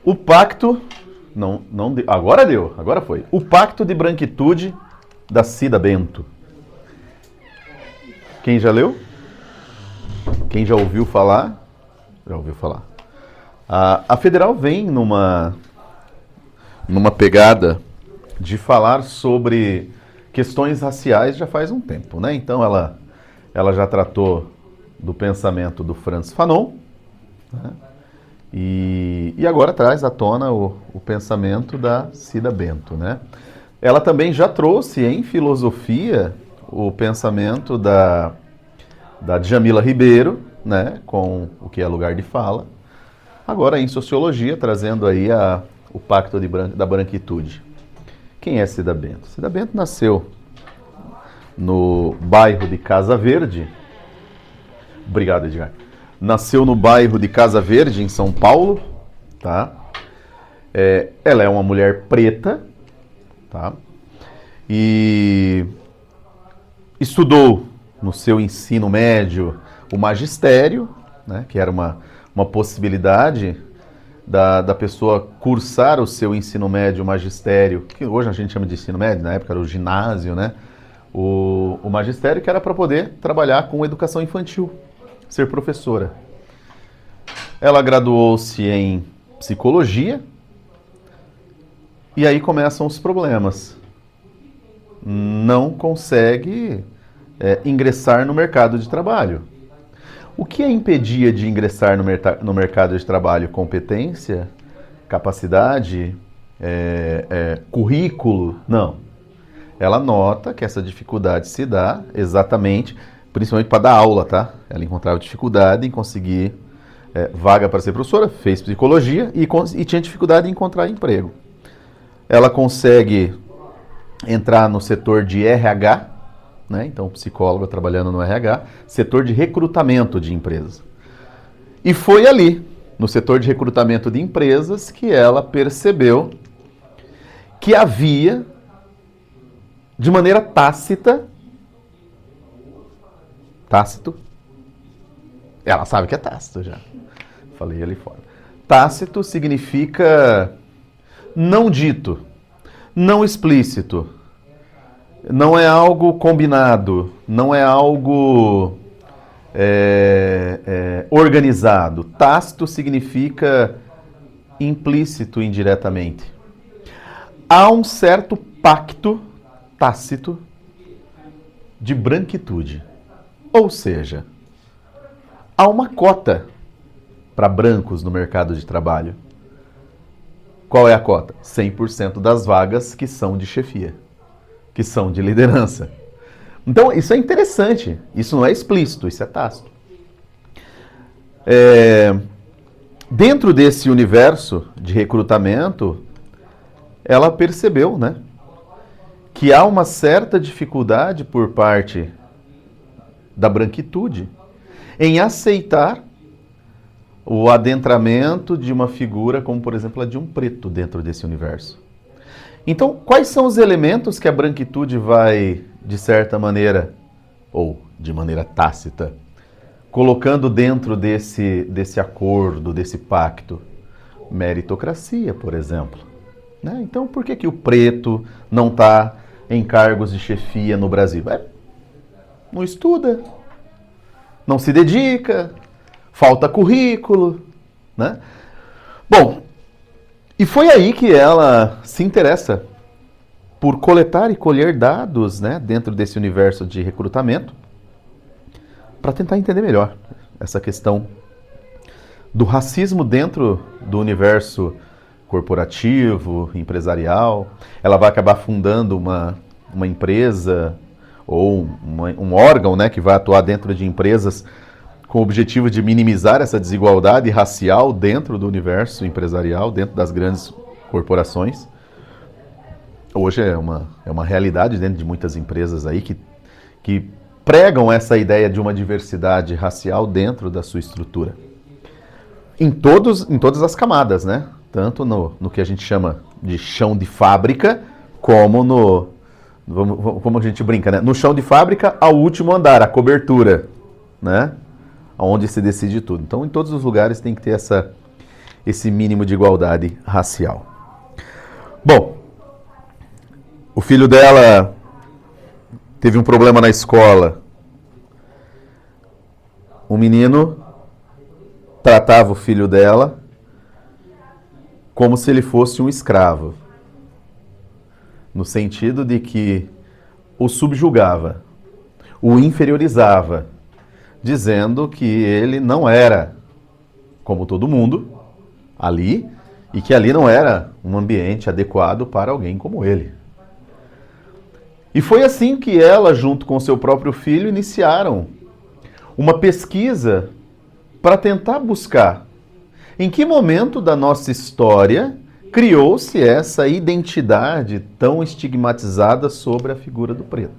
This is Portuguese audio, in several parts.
O pacto... Não, agora deu, agora foi. O pacto de branquitude da Cida Bento. Quem já leu? Quem já ouviu falar? Já ouviu falar. A Federal vem numa pegada de falar sobre questões raciais já faz um tempo, né? Então ela já tratou do pensamento do Frantz Fanon, né? E agora traz à tona o pensamento da Cida Bento, né? Ela também já trouxe em filosofia o pensamento da Djamila Ribeiro, né? Com o que é lugar de fala. Agora em sociologia, trazendo aí o pacto da branquitude. Quem é Cida Bento? Cida Bento nasceu no bairro de Casa Verde. Obrigado, Edgar. Nasceu no bairro de Casa Verde, em São Paulo. Tá? Ela é uma mulher preta. Tá? E estudou no seu ensino médio o magistério, né? Que era uma possibilidade da pessoa cursar o seu ensino médio, o magistério, que hoje a gente chama de ensino médio, na época era o ginásio, né? O magistério, que era para poder trabalhar com educação infantil, ser professora. Ela graduou-se em psicologia e aí começam os problemas. Não consegue ingressar no mercado de trabalho. O que a impedia de ingressar no mercado de trabalho? Competência, capacidade, currículo? Não. Ela nota que essa dificuldade se dá exatamente, principalmente para dar aula, tá? Ela encontrava dificuldade em conseguir vaga para ser professora, fez psicologia e tinha dificuldade em encontrar emprego. Ela consegue entrar no setor de RH, né? Então, psicóloga trabalhando no RH, setor de recrutamento de empresas. E foi ali, no setor de recrutamento de empresas, que ela percebeu que havia, de maneira tácito, ela sabe que é tácito já, falei ali fora. Tácito significa não dito, não explícito, não é algo combinado, não é algo organizado. Tácito significa implícito indiretamente. Há um certo pacto tácito de branquitude. Ou seja, há uma cota para brancos no mercado de trabalho. Qual é a cota? 100% das vagas que são de chefia, que são de liderança. Então, isso é interessante. Isso não é explícito, isso é tácito. Dentro desse universo de recrutamento, ela percebeu, né, que há uma certa dificuldade por parte da branquitude em aceitar o adentramento de uma figura como, por exemplo, a de um preto dentro desse universo. Então, quais são os elementos que a branquitude vai, de certa maneira, ou de maneira tácita, colocando dentro desse acordo, desse pacto? Meritocracia, por exemplo. Né? Então, por que o preto não está em cargos de chefia no Brasil? Não estuda, não se dedica, falta currículo, né? Bom, e foi aí que ela se interessa por coletar e colher dados, né, dentro desse universo de recrutamento, para tentar entender melhor essa questão do racismo dentro do universo corporativo, empresarial. Ela vai acabar fundando uma empresa ou um órgão, né, que vai atuar dentro de empresas com o objetivo de minimizar essa desigualdade racial dentro do universo empresarial, dentro das grandes corporações. Hoje é uma realidade dentro de muitas empresas aí que pregam essa ideia de uma diversidade racial dentro da sua estrutura. Em todas as camadas, né? Tanto no que a gente chama de chão de fábrica, como como a gente brinca, né? No chão de fábrica, ao último andar, a cobertura, né? Onde se decide tudo. Então, em todos os lugares tem que ter esse mínimo de igualdade racial. Bom, o filho dela teve um problema na escola. O menino tratava o filho dela como se ele fosse um escravo, no sentido de que o subjugava, o inferiorizava, dizendo que ele não era como todo mundo ali e que ali não era um ambiente adequado para alguém como ele. E foi assim que ela, junto com seu próprio filho, iniciaram uma pesquisa para tentar buscar em que momento da nossa história criou-se essa identidade tão estigmatizada sobre a figura do preto,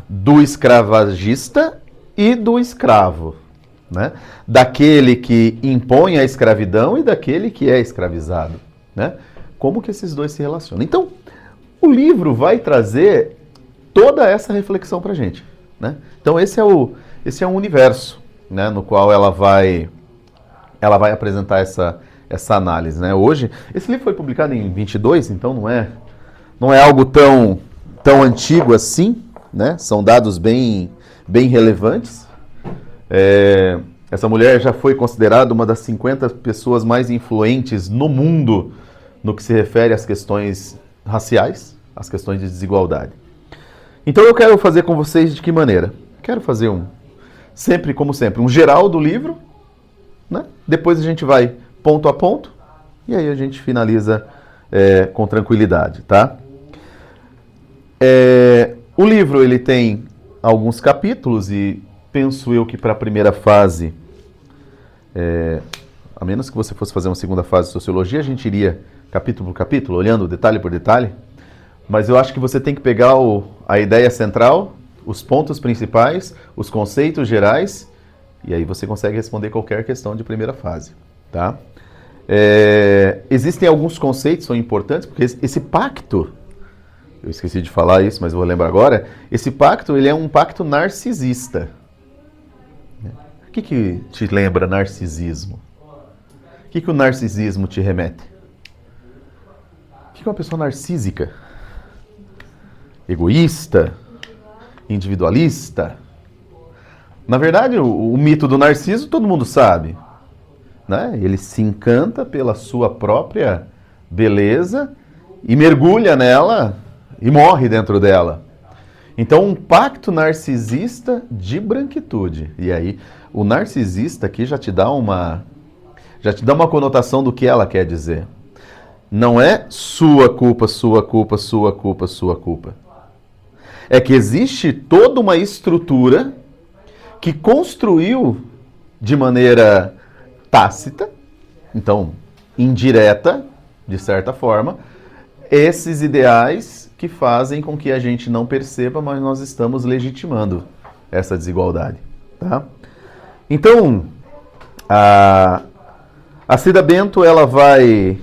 do escravagista e do escravo, né? Daquele que impõe a escravidão e daquele que é escravizado, né? Como que esses dois se relacionam? Então, o livro vai trazer toda essa reflexão para a gente, né? Então, esse é o universo, né, no qual ela vai apresentar essa análise, né? Hoje, esse livro foi publicado em 22, então não é algo tão antigo assim, né? São dados bem relevantes. Essa mulher já foi considerada uma das 50 pessoas mais influentes no mundo no que se refere às questões raciais, às questões de desigualdade. Então eu quero fazer com vocês de que maneira? Quero fazer como sempre, um geral do livro, né? Depois a gente vai ponto a ponto e aí a gente finaliza com tranquilidade, tá? O livro ele tem alguns capítulos e penso eu que para a primeira fase, a menos que você fosse fazer uma segunda fase de sociologia, a gente iria capítulo por capítulo, olhando detalhe por detalhe, mas eu acho que você tem que pegar a ideia central, os pontos principais, os conceitos gerais, e aí você consegue responder qualquer questão de primeira fase, tá? Existem alguns conceitos que são importantes, porque esse pacto, eu esqueci de falar isso, mas vou lembrar agora, esse pacto ele é um pacto narcisista. O que te lembra narcisismo? O que o narcisismo te remete? O que é uma pessoa narcísica? Egoísta? Individualista? Na verdade, o mito do Narciso todo mundo sabe, né? Ele se encanta pela sua própria beleza e mergulha nela e morre dentro dela. Então, um pacto narcisista de branquitude. E aí, o narcisista aqui já te dá uma conotação do que ela quer dizer. Não é sua culpa, sua culpa, sua culpa, sua culpa. É que existe toda uma estrutura que construiu de maneira tácita, então indireta, de certa forma, esses ideais que fazem com que a gente não perceba, mas nós estamos legitimando essa desigualdade, tá? Então, a Cida Bento, ela vai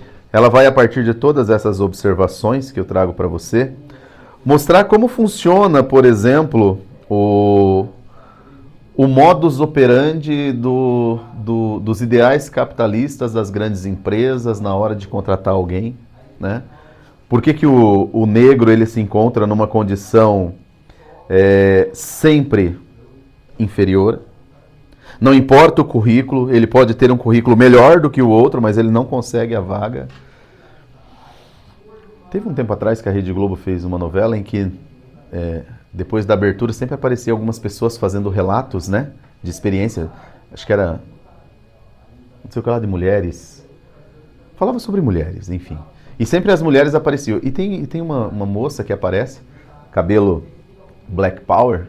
a partir de todas essas observações que eu trago para você, mostrar como funciona, por exemplo, o modus operandi dos ideais capitalistas das grandes empresas na hora de contratar alguém, né? Por que o negro ele se encontra numa condição sempre inferior? Não importa o currículo, ele pode ter um currículo melhor do que o outro, mas ele não consegue a vaga. Teve um tempo atrás que a Rede Globo fez uma novela em que, depois da abertura, sempre aparecia algumas pessoas fazendo relatos, né, de experiência. Acho que era, não sei o que lá, de mulheres. Falava sobre mulheres, enfim. E sempre as mulheres apareciam. E tem uma moça que aparece, cabelo Black Power,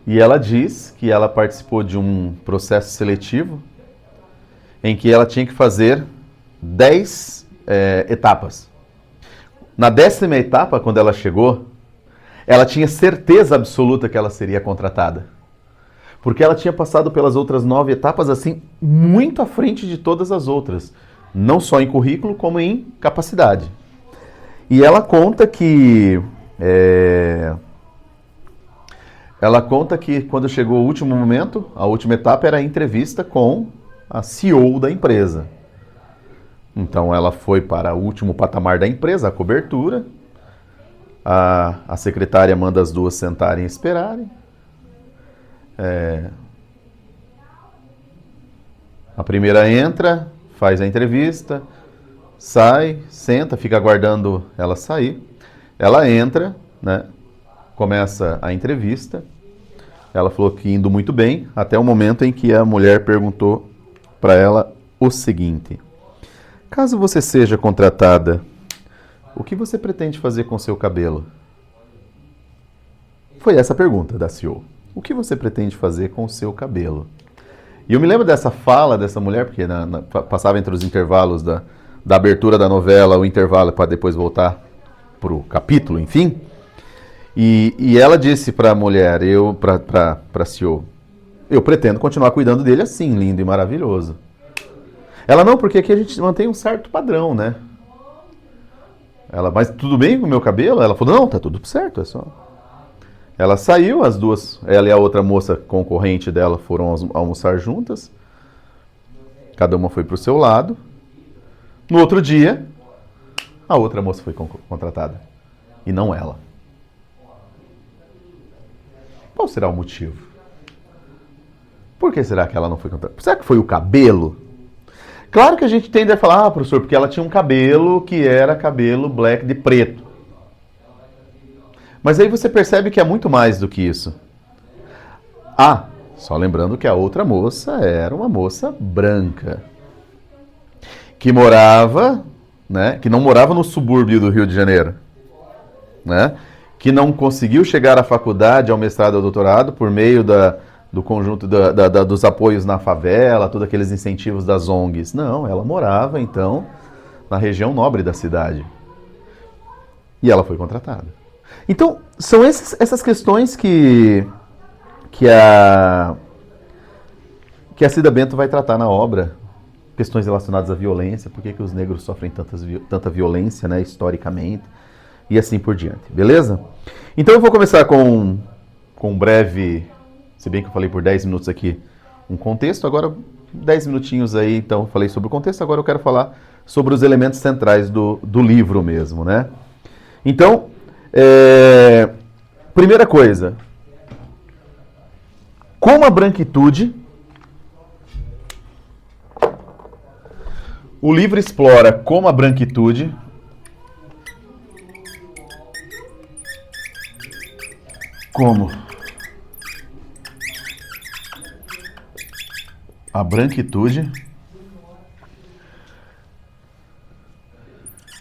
e ela diz que ela participou de um processo seletivo em que ela tinha que fazer 10 etapas. Na 10ª etapa, quando ela chegou, ela tinha certeza absoluta que ela seria contratada. Porque ela tinha passado pelas outras 9 etapas, assim, muito à frente de todas as outras. Não só em currículo, como em capacidade. E ela conta que quando chegou o último momento, a última etapa era a entrevista com a CEO da empresa. Então ela foi para o último patamar da empresa, a cobertura. A secretária manda as duas sentarem e esperarem. A primeira entra, faz a entrevista, sai, senta, fica aguardando ela sair. Ela entra, né, começa a entrevista. Ela falou que indo muito bem, até o momento em que a mulher perguntou para ela o seguinte: caso você seja contratada, o que você pretende fazer com seu cabelo? Foi essa a pergunta da CEO. O que você pretende fazer com o seu cabelo? E eu me lembro dessa fala dessa mulher, porque passava entre os intervalos da abertura da novela, o intervalo para depois voltar para o capítulo, enfim. E ela disse para a mulher, para a CEO, eu pretendo continuar cuidando dele assim, lindo e maravilhoso. Ela, não, porque aqui a gente mantém um certo padrão, né? Ela, mas tudo bem com o meu cabelo? Ela falou, não, tá tudo certo, é só... Ela saiu, as duas, ela e a outra moça concorrente dela foram almoçar juntas. Cada uma foi para o seu lado. No outro dia, a outra moça foi contratada. E não ela. Qual será o motivo? Por que será que ela não foi contratada? Será que foi o cabelo? Claro que a gente tende a falar, professor, porque ela tinha um cabelo que era cabelo black de preto. Mas aí você percebe que é muito mais do que isso. Só lembrando que a outra moça era uma moça branca. Que morava, né, que não morava no subúrbio do Rio de Janeiro. Né, que não conseguiu chegar à faculdade, ao mestrado, ao doutorado, por meio do conjunto dos apoios na favela, todos aqueles incentivos das ONGs. Não, ela morava, então, na região nobre da cidade. E ela foi contratada. Então, são essas questões que a Cida Bento vai tratar na obra. Questões relacionadas à violência, por que os negros sofrem tanta violência, né, historicamente, e assim por diante. Beleza? Então eu vou começar com um breve, se bem que eu falei por 10 minutos aqui, um contexto, agora 10 minutinhos aí, então eu falei sobre o contexto, agora eu quero falar sobre os elementos centrais do livro mesmo, né? Então, primeira coisa, como a branquitude, o livro explora como a branquitude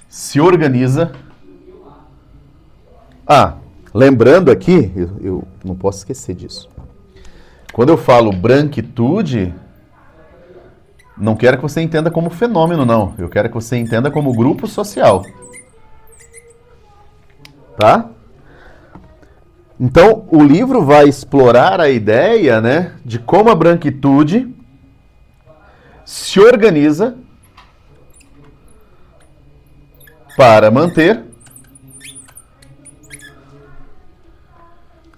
se organiza. Lembrando aqui, eu não posso esquecer disso. Quando eu falo branquitude, não quero que você entenda como fenômeno, não. Eu quero que você entenda como grupo social. Tá? Então, o livro vai explorar a ideia, né, de como a branquitude se organiza para manter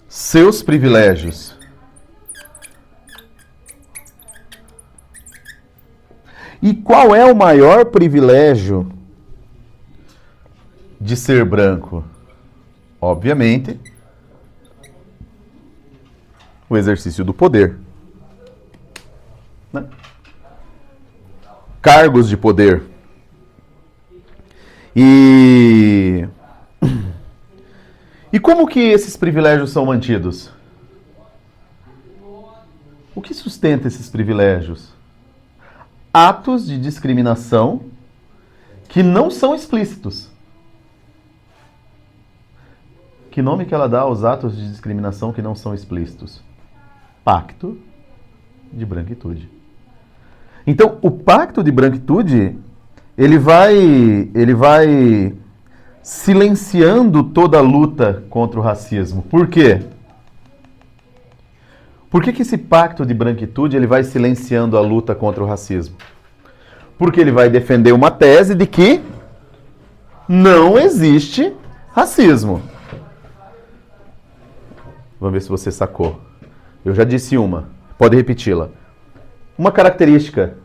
seus privilégios. E qual é o maior privilégio de ser branco? Obviamente, o exercício do poder. Né? Cargos de poder. E como que esses privilégios são mantidos? O que sustenta esses privilégios? Atos de discriminação que não são explícitos. Que nome que ela dá aos atos de discriminação que não são explícitos? Pacto de branquitude. Então, o pacto de branquitude, ele vai silenciando toda a luta contra o racismo. Por quê? Por que esse pacto de branquitude ele vai silenciando a luta contra o racismo? Porque ele vai defender uma tese de que não existe racismo. Vamos ver se você sacou. Eu já disse uma. Pode repeti-la. Uma característica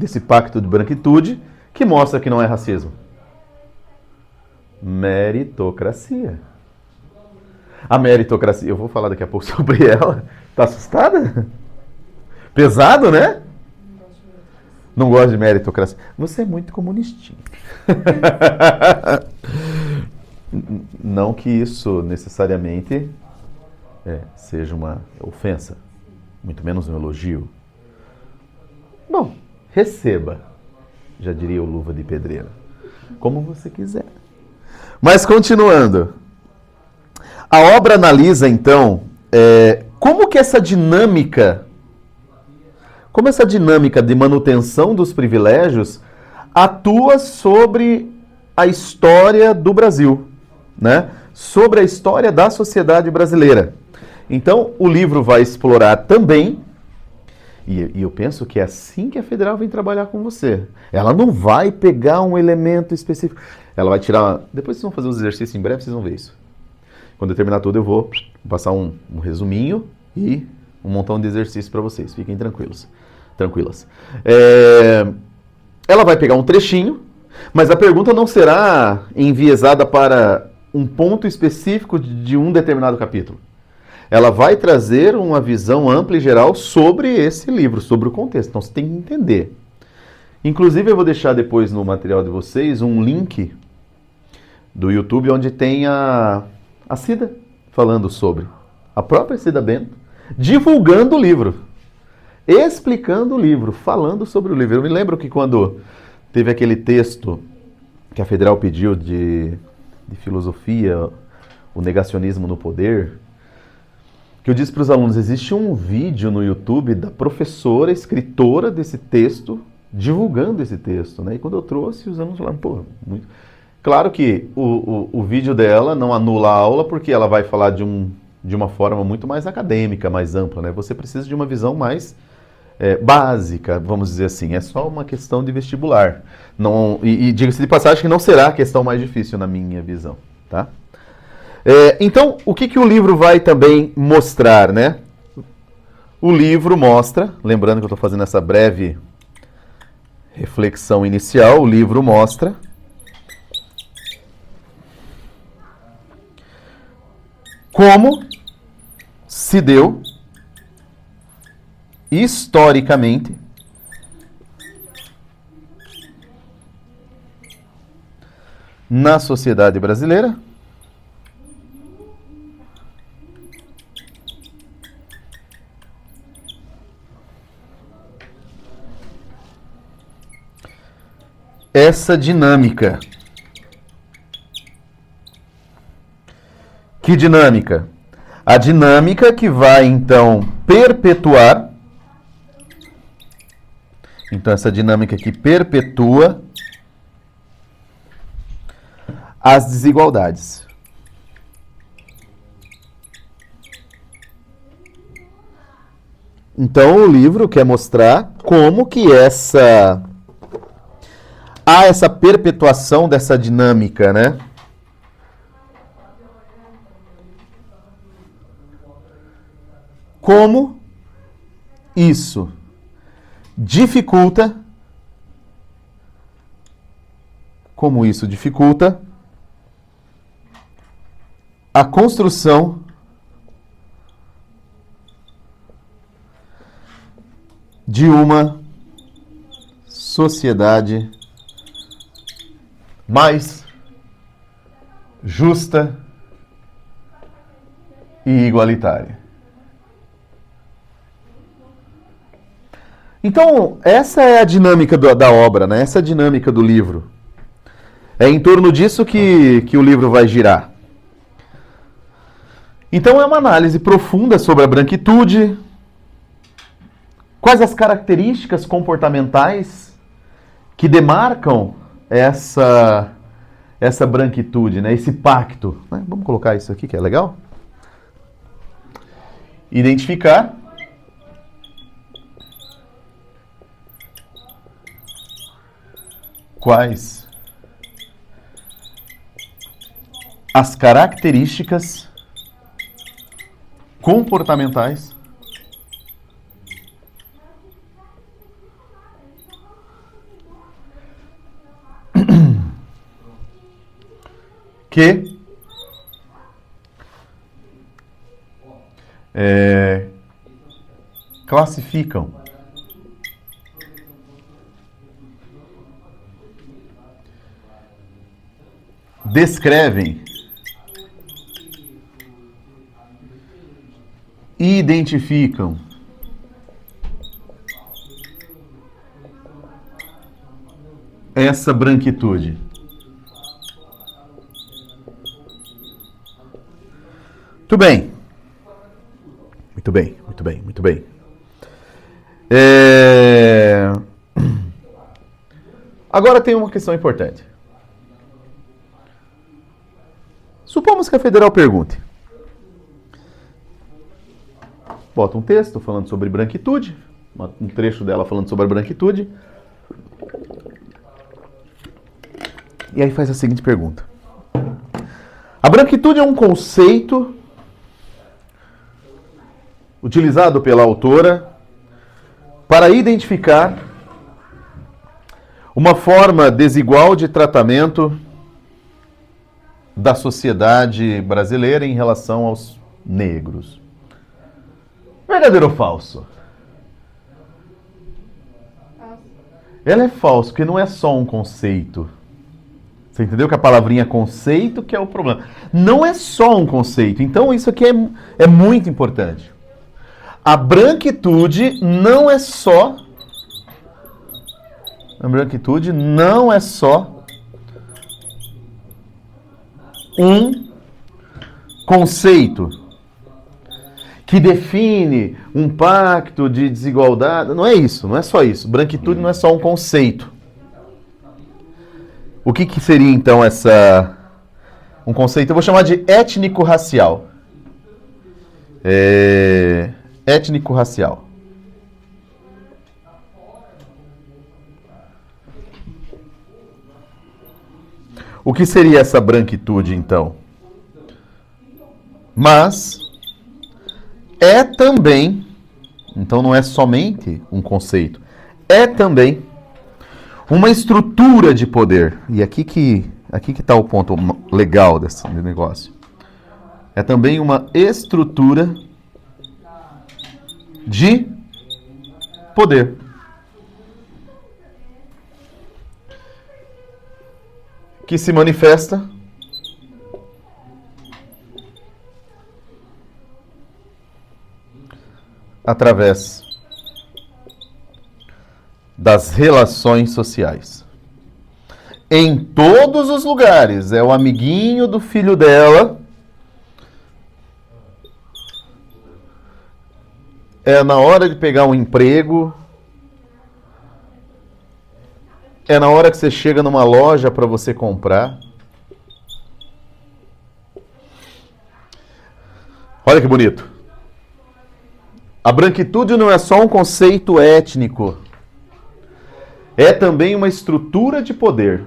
desse pacto de branquitude que mostra que não é racismo? Meritocracia. A meritocracia, eu vou falar daqui a pouco sobre ela. Tá assustada? Pesado, né? Não gosto de meritocracia. Você é muito comunistinho. Não que isso necessariamente seja uma ofensa, muito menos um elogio. Bom, receba, já diria o Luva de Pedreiro, como você quiser. Mas continuando, a obra analisa então como essa dinâmica de manutenção dos privilégios atua sobre a história do Brasil, né? Sobre a história da sociedade brasileira. Então, o livro vai explorar também, e eu penso que é assim que a Federal vem trabalhar com você. Ela não vai pegar um elemento específico. Ela vai tirar... Depois vocês vão fazer os exercícios em breve, vocês vão ver isso. Quando eu terminar tudo, eu vou passar um resuminho e um montão de exercícios para vocês. Fiquem tranquilas. Ela vai pegar um trechinho, mas a pergunta não será enviesada para um ponto específico de um determinado capítulo. Ela vai trazer uma visão ampla e geral sobre esse livro, sobre o contexto. Então você tem que entender. Inclusive eu vou deixar depois no material de vocês um link do YouTube onde tem a Cida falando sobre, a própria Cida Bento, divulgando o livro, explicando o livro, falando sobre o livro. Eu me lembro que quando teve aquele texto que a Federal pediu de filosofia, o negacionismo no poder, que eu disse para os alunos, existe um vídeo no YouTube da professora, escritora desse texto, divulgando esse texto, né? E quando eu trouxe, os alunos falaram, pô, muito... Claro que o vídeo dela não anula a aula, porque ela vai falar de uma forma muito mais acadêmica, mais ampla, né? Você precisa de uma visão mais básica, vamos dizer assim. É só uma questão de vestibular. Não, e diga-se de passagem que não será a questão mais difícil na minha visão, tá? Então, o que o livro vai também mostrar, né? O livro mostra, lembrando que eu estou fazendo essa breve reflexão inicial, o livro mostra como se deu historicamente na sociedade brasileira essa dinâmica. Que dinâmica? A dinâmica que vai, então, perpetuar. Então, essa dinâmica que perpetua as desigualdades. Então, o livro quer mostrar como que há essa perpetuação dessa dinâmica, né? Como isso dificulta a construção de uma sociedade mais justa e igualitária. Então, essa é a dinâmica da obra, né? Essa é a dinâmica do livro. É em torno disso que o livro vai girar. Então, é uma análise profunda sobre a branquitude, quais as características comportamentais que demarcam essa branquitude, né? Esse pacto. Né? Vamos colocar isso aqui que é legal? Identificar quais as características comportamentais que classificam descrevem e identificam essa branquitude. Muito bem. Muito bem, muito bem, muito bem. Agora tem uma questão importante. Supomos que a federal pergunte. Bota um texto falando sobre branquitude, um trecho dela falando sobre a branquitude. E aí faz a seguinte pergunta. A branquitude é um conceito utilizado pela autora para identificar uma forma desigual de tratamento da sociedade brasileira em relação aos negros. Verdadeiro ou falso? Ela é falso, porque não é só um conceito. Você entendeu que a palavrinha conceito que é o problema. Não é só um conceito. Então isso aqui é muito importante. A branquitude não é só... A branquitude não é só um conceito que define um pacto de desigualdade. Não é isso, não é só isso. Branquitude não é só um conceito. O que seria então um conceito? Eu vou chamar de étnico-racial. Étnico-racial. O que seria essa branquitude então? Mas é também, então não é somente um conceito, é também uma estrutura de poder. E aqui que está o ponto legal desse negócio. É também uma estrutura de poder. Que se manifesta através das relações sociais. Em todos os lugares. É o amiguinho do filho dela. É na hora de pegar um emprego. É na hora que você chega numa loja para você comprar. Olha que bonito. A branquitude não é só um conceito étnico. É também uma estrutura de poder.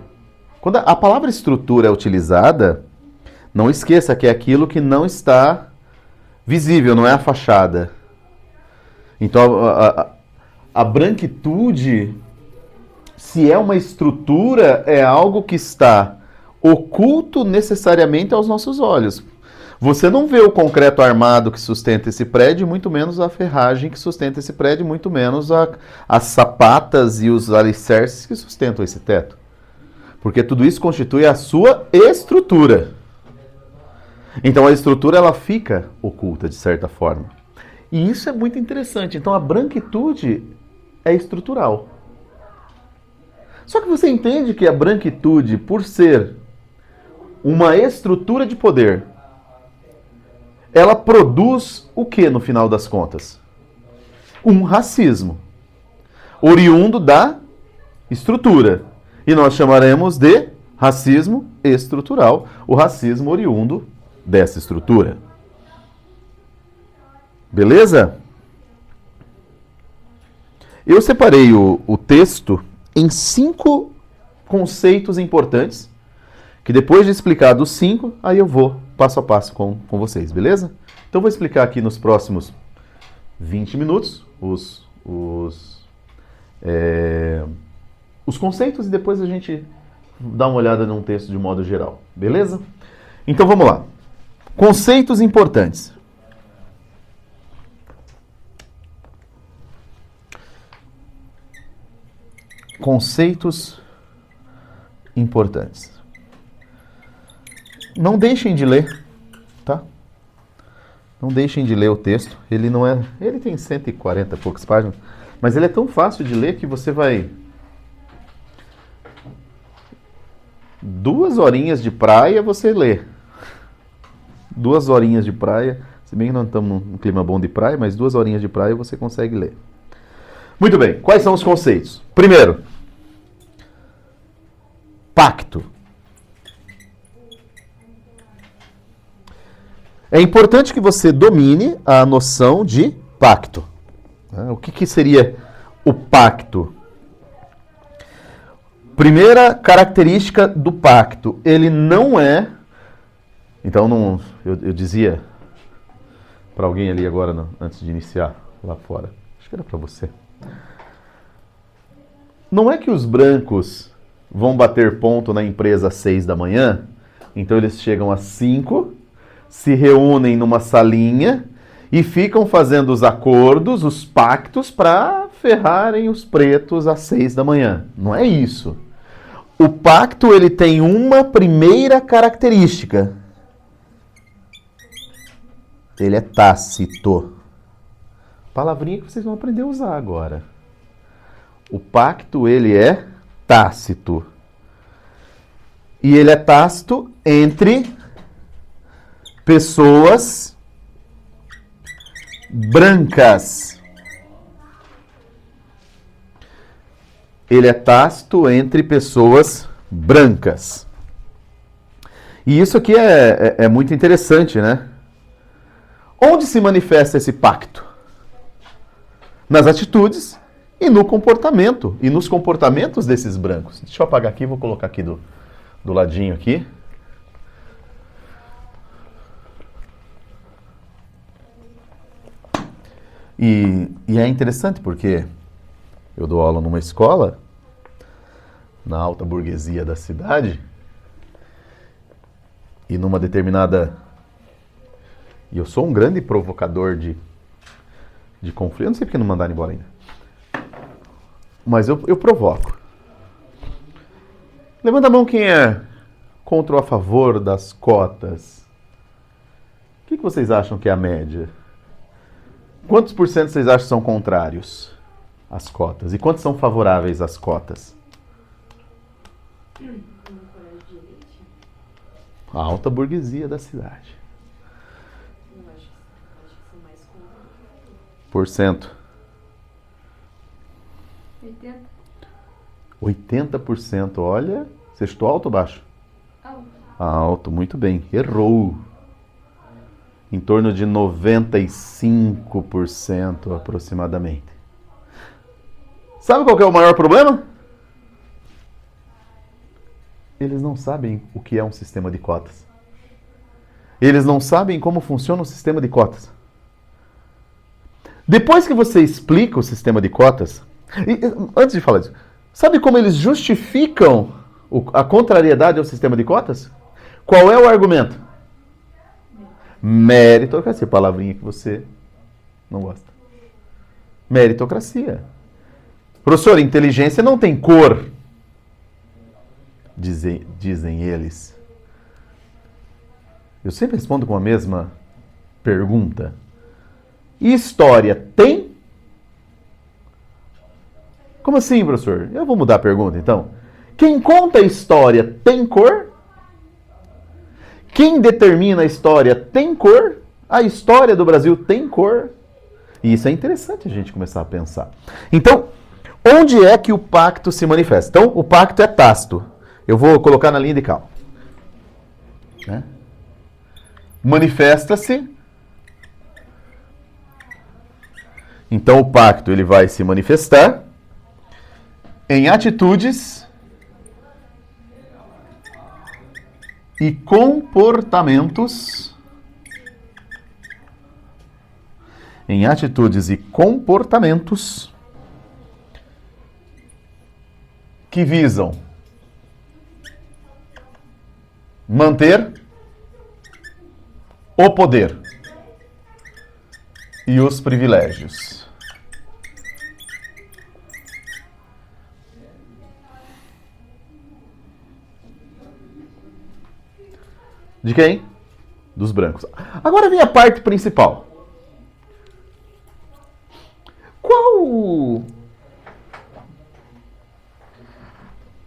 Quando a palavra estrutura é utilizada, não esqueça que é aquilo que não está visível, não é a fachada. Então, a branquitude, se é uma estrutura, é algo que está oculto necessariamente aos nossos olhos. Você não vê o concreto armado que sustenta esse prédio, muito menos a ferragem que sustenta esse prédio, muito menos as sapatas e os alicerces que sustentam esse teto. Porque tudo isso constitui a sua estrutura. Então a estrutura ela fica oculta de certa forma. E isso é muito interessante. Então a branquitude é estrutural. Só que você entende que a branquitude, por ser uma estrutura de poder, ela produz o que no final das contas? Um racismo, oriundo da estrutura. E nós chamaremos de racismo estrutural, o racismo oriundo dessa estrutura. Beleza? Eu separei o texto em 5 conceitos importantes, que depois de explicar dos 5, aí eu vou passo a passo com vocês, beleza? Então vou explicar aqui nos próximos 20 minutos os conceitos e depois a gente dá uma olhada num texto de modo geral, beleza? Então vamos lá. Conceitos importantes. Conceitos importantes. Não deixem de ler, tá? Não deixem de ler o texto. Ele não é, ele tem 140 e poucas páginas, mas ele é tão fácil de ler que você vai 2 horinhas de praia você lê. 2 horinhas de praia, se bem que não estamos num clima bom de praia, mas 2 horinhas de praia você consegue ler. Muito bem, quais são os conceitos? Primeiro, pacto. É importante que você domine a noção de pacto. O que seria o pacto? Primeira característica do pacto, ele não é... Então, não, eu dizia para alguém ali agora, antes de iniciar, lá fora, acho que era para você. Não é que os brancos vão bater ponto na empresa às 6 da manhã, então eles chegam às 5, se reúnem numa salinha e ficam fazendo os acordos, os pactos para ferrarem os pretos às 6 da manhã. Não é isso. O pacto ele tem uma primeira característica. Ele é tácito. Palavrinha que vocês vão aprender a usar agora. O pacto ele é tácito. E ele é tácito entre pessoas brancas. Ele é tácito entre pessoas brancas. E isso aqui é muito interessante, né? Onde se manifesta esse pacto? Nas atitudes e no comportamento. E nos comportamentos desses brancos. Deixa eu apagar aqui, vou colocar aqui do ladinho aqui. E é interessante porque eu dou aula numa escola, na alta burguesia da cidade, e numa determinada... E eu sou um grande provocador de conflito. Eu não sei porque não mandaram embora ainda. Mas eu provoco. Levanta a mão quem é contra ou a favor das cotas. O que vocês acham que é a média? Quantos por cento vocês acham que são contrários às cotas? E quantos são favoráveis às cotas? A alta burguesia da cidade. Eu acho que são mais contra. Por cento. 80. 80%. Olha, você estou alto ou baixo? Alto. Alto, muito bem. Errou. Em torno de 95% aproximadamente. Sabe qual que é o maior problema? Eles não sabem o que é um sistema de cotas. Eles não sabem como funciona o sistema de cotas. Depois que você explica o sistema de cotas, antes de falar disso, sabe como eles justificam a contrariedade ao sistema de cotas? Qual é o argumento? Meritocracia, palavrinha que você não gosta. Meritocracia. Professor, inteligência não tem cor, dizem eles. Eu sempre respondo com a mesma pergunta. E história tem? Como assim, professor? Eu vou mudar a pergunta, então. Quem conta a história tem cor? Quem determina a história tem cor? A história do Brasil tem cor? E isso é interessante a gente começar a pensar. Então, onde é que o pacto se manifesta? Então, o pacto é tácito. Eu vou colocar na linha de cal. Né? Manifesta-se. Então, o pacto ele vai se manifestar em atitudes e comportamentos. Em atitudes e comportamentos que visam manter o poder e os privilégios. De quem? Dos brancos. Agora vem a parte principal.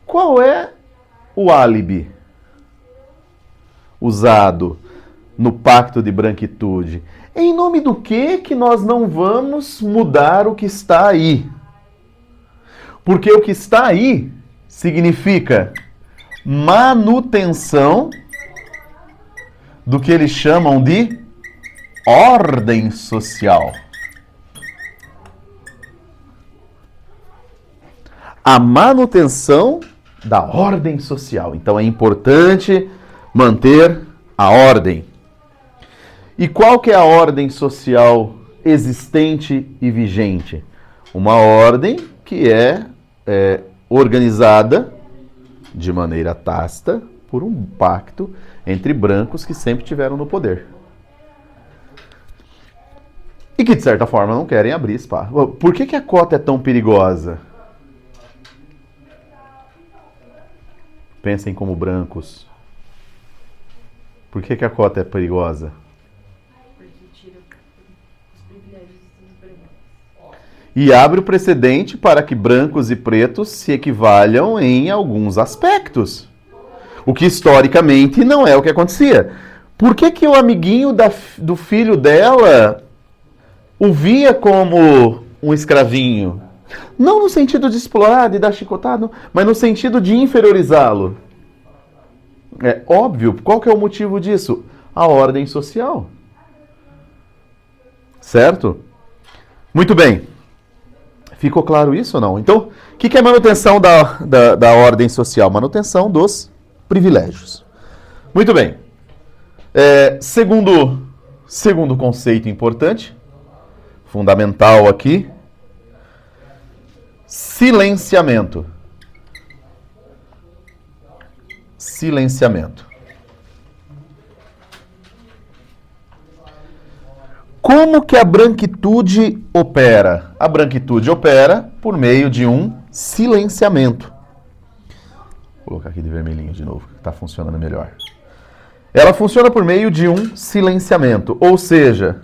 Qual é o álibi usado no pacto de branquitude? Em nome do que nós não vamos mudar o que está aí? Porque o que está aí significa manutenção do que eles chamam de ordem social. A manutenção da ordem social. Então é importante manter a ordem. E qual que é a ordem social existente e vigente? Uma ordem que é organizada de maneira tácita por um pacto entre brancos que sempre tiveram no poder. E que, de certa forma, não querem abrir espaço. Por que a cota é tão perigosa? Pensem como brancos. Por que a cota é perigosa? Porque tira os privilégios dos brancos. E abre o precedente para que brancos e pretos se equivalham em alguns aspectos. O que historicamente não é o que acontecia. Por que o amiguinho do filho dela o via como um escravinho? Não no sentido de explorar, de dar chicotada, mas no sentido de inferiorizá-lo. É óbvio. Qual que é o motivo disso? A ordem social. Certo? Muito bem. Ficou claro isso ou não? Então, o que é manutenção da ordem social? Manutenção dos privilégios. Muito bem. Segundo conceito importante, fundamental aqui, silenciamento. Silenciamento. Como que a branquitude opera? A branquitude opera por meio de um silenciamento. Vou colocar aqui de vermelhinho de novo, que está funcionando melhor. Ela funciona por meio de um silenciamento, ou seja,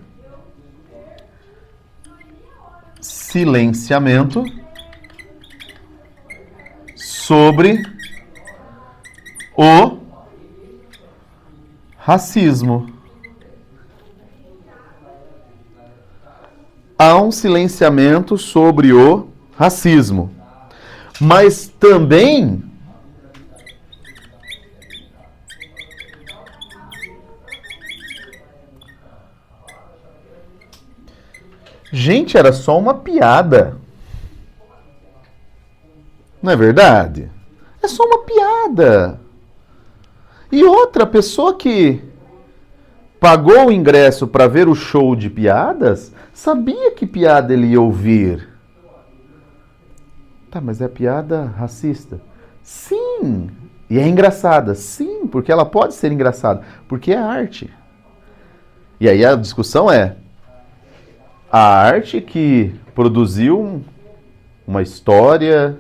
silenciamento sobre o racismo. Há um silenciamento sobre o racismo. Mas também gente, era só uma piada. Não é verdade? É só uma piada. E outra pessoa que pagou o ingresso para ver o show de piadas, sabia que piada ele ia ouvir. Tá, mas é piada racista? Sim. E é engraçada? Sim, porque ela pode ser engraçada. Porque é arte. E aí a discussão é a arte que produziu uma história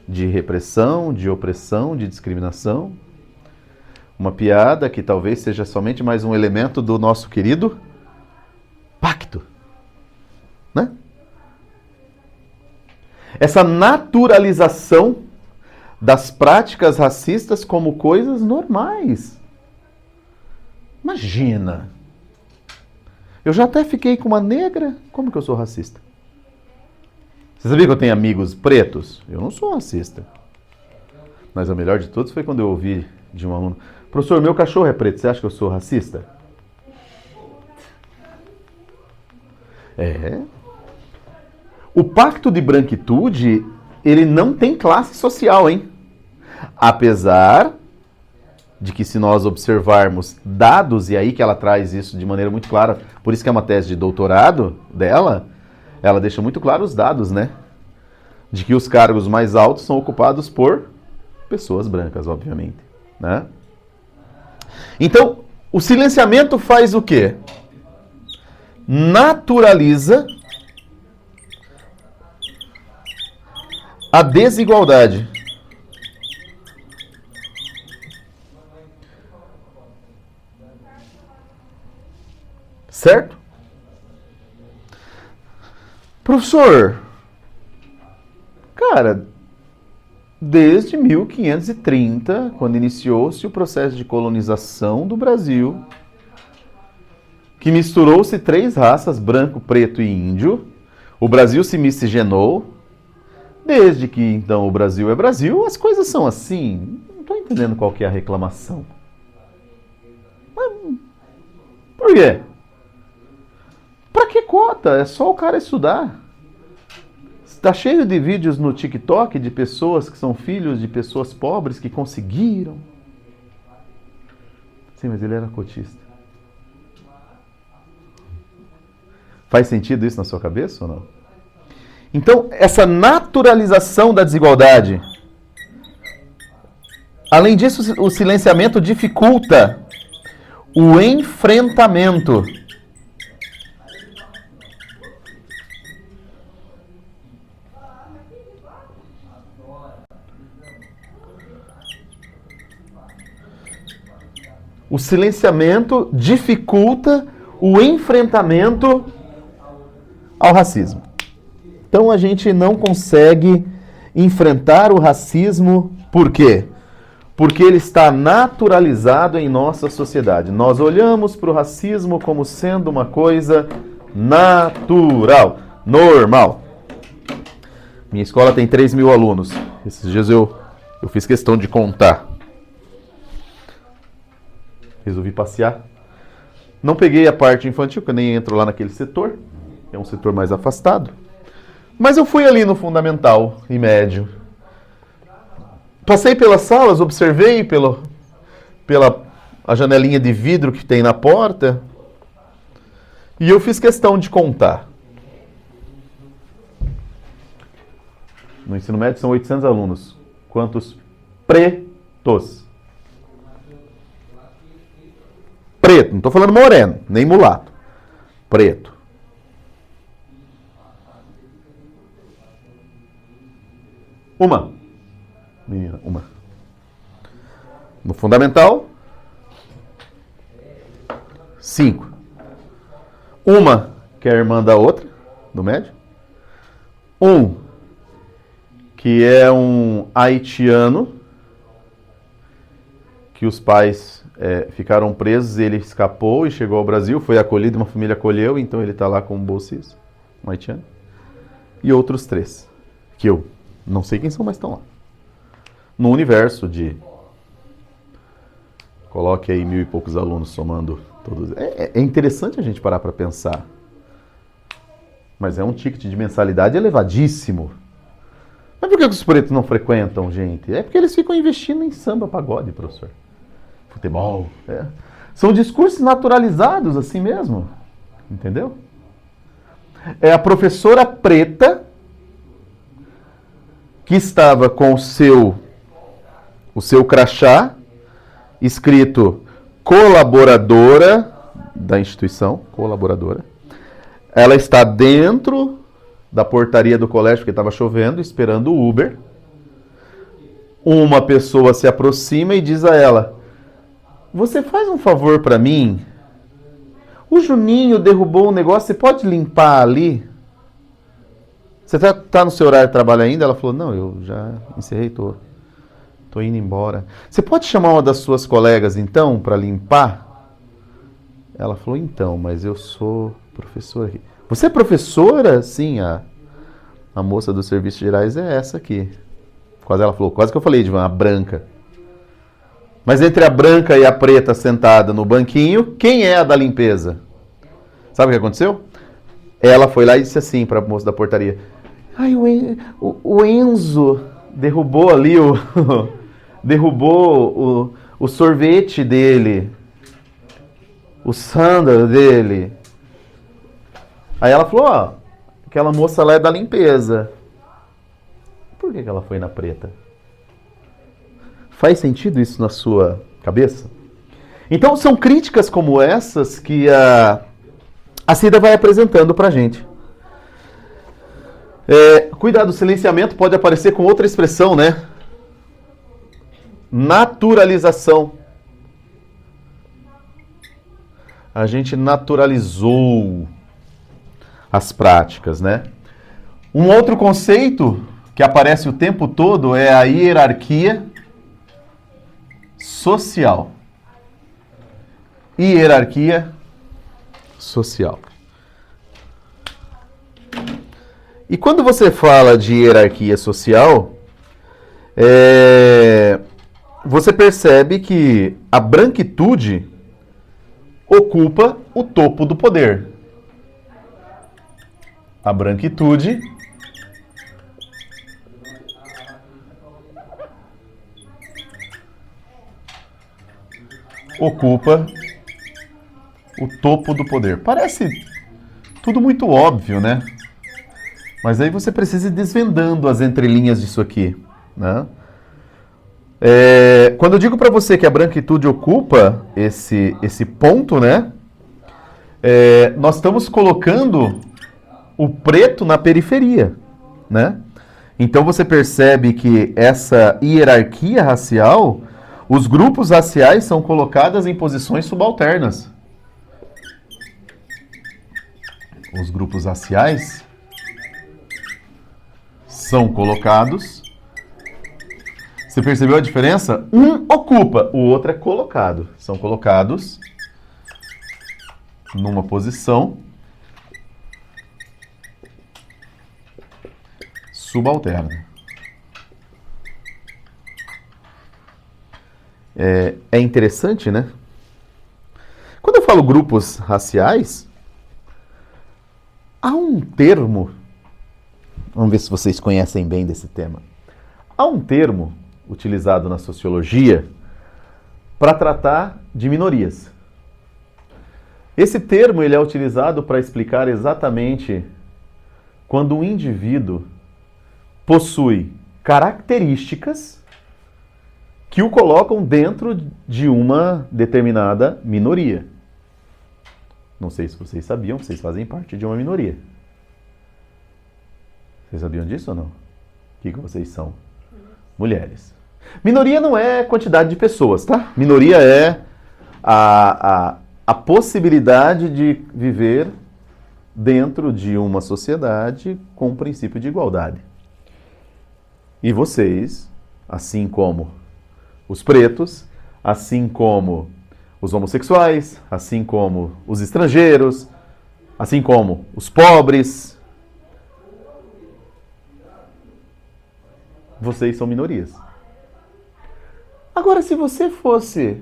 de repressão, de opressão, de discriminação. Uma piada que talvez seja somente mais um elemento do nosso querido pacto. Né? Essa naturalização das práticas racistas como coisas normais. Imagina. Eu já até fiquei com uma negra. Como que eu sou racista? Você sabia que eu tenho amigos pretos? Eu não sou racista. Mas o melhor de todos foi quando eu ouvi de um aluno: professor, meu cachorro é preto, você acha que eu sou racista? É. O pacto de branquitude, ele não tem classe social, hein? Apesar de que, se nós observarmos dados, e aí que ela traz isso de maneira muito clara, por isso que é uma tese de doutorado dela, ela deixa muito claro os dados, né? De que os cargos mais altos são ocupados por pessoas brancas, obviamente, né? Então, O silenciamento faz o quê? Naturaliza a desigualdade. Certo? Professor, cara, desde 1530, quando iniciou-se o processo de colonização do Brasil, que misturou-se 3 raças, branco, preto e índio, o Brasil se miscigenou. Desde que então o Brasil é Brasil, as coisas são assim. Não estou entendendo qual que é a reclamação. Mas, por quê? Pra que cota? É só o cara estudar. Está cheio de vídeos no TikTok de pessoas que são filhos de pessoas pobres que conseguiram. Sim, mas ele era cotista. Faz sentido isso na sua cabeça ou não? Então, essa naturalização da desigualdade. Além disso, o silenciamento dificulta o enfrentamento. O silenciamento dificulta o enfrentamento ao racismo. Então a gente não consegue enfrentar o racismo, por quê? Porque ele está naturalizado em nossa sociedade. Nós olhamos para o racismo como sendo uma coisa natural, normal. Minha escola tem 3.000 alunos. Esses dias eu fiz questão de contar. Resolvi passear. Não peguei a parte infantil, porque eu nem entro lá naquele setor. É um setor mais afastado. Mas eu fui ali no fundamental e médio. Passei pelas salas, observei pela a janelinha de vidro que tem na porta. E eu fiz questão de contar. No ensino médio são 800 alunos. Quantos pretos? Preto, não estou falando moreno, nem mulato. Preto. Uma. Menina, uma. No fundamental, 5. Uma, que é a irmã da outra, do médio. Um, que é um haitiano, que os pais ficaram presos, ele escapou e chegou ao Brasil, foi acolhido, uma família acolheu, então ele está lá como bolsista, um haitiano. E outros 3, que eu não sei quem são, mas estão lá. No universo de... Coloque aí 1.000 e poucos alunos somando todos. É interessante a gente parar para pensar. Mas é um ticket de mensalidade elevadíssimo. Mas por que os pretos não frequentam, gente? É porque eles ficam investindo em samba, pagode, professor. Futebol. São discursos naturalizados assim mesmo. Entendeu? É a professora preta que estava com o seu crachá escrito colaboradora da instituição, colaboradora. Ela está dentro da portaria do colégio, porque estava chovendo, esperando o Uber. Uma pessoa se aproxima e diz a ela: você faz um favor para mim? O Juninho derrubou um negócio, você pode limpar ali? Você tá no seu horário de trabalho ainda? Ela falou: não, eu já encerrei, tô indo embora. Você pode chamar uma das suas colegas, então, para limpar? Ela falou: então, mas eu sou professora aqui. Você é professora? Sim, a moça dos serviços gerais é essa aqui. Quase ela falou, quase que eu falei, Ivan, a branca. Mas entre a branca e a preta sentada no banquinho, quem é a da limpeza? Sabe o que aconteceu? Ela foi lá e disse assim para a moça da portaria: ai, o Enzo derrubou ali derrubou o sorvete dele, o sandaal dele. Aí ela falou: ó, aquela moça lá é da limpeza. Por que ela foi na preta? Faz sentido isso na sua cabeça? Então, são críticas como essas que a Cida vai apresentando para a gente. Cuidado, o silenciamento pode aparecer com outra expressão, né? Naturalização. A gente naturalizou as práticas, né? Um outro conceito que aparece o tempo todo é a hierarquia social. Hierarquia social. E quando você fala de hierarquia social, você percebe que a branquitude ocupa o topo do poder. A branquitude ocupa o topo do poder. Parece tudo muito óbvio, né? Mas aí você precisa ir desvendando as entrelinhas disso aqui, né? Quando eu digo para você que a branquitude ocupa esse ponto, né? Nós estamos colocando o preto na periferia, né? Então você percebe que essa hierarquia racial, os grupos raciais são colocados em posições subalternas. Os grupos raciais são colocados. Você percebeu a diferença? Um ocupa, o outro é colocado. São colocados numa posição subalterna. É interessante, né? Quando eu falo grupos raciais, há um termo, vamos ver se vocês conhecem bem desse tema. Há um termo utilizado na sociologia para tratar de minorias. Esse termo ele é utilizado para explicar exatamente quando um indivíduo possui características que o colocam dentro de uma determinada minoria. Não sei se vocês sabiam, vocês fazem parte de uma minoria. Vocês sabiam disso ou não? O que vocês são? Mulheres. Minoria não é quantidade de pessoas, tá? Minoria é a possibilidade de viver dentro de uma sociedade com o princípio de igualdade. E vocês, assim como os pretos, assim como os homossexuais, assim como os estrangeiros, assim como os pobres, vocês são minorias. Agora, se você fosse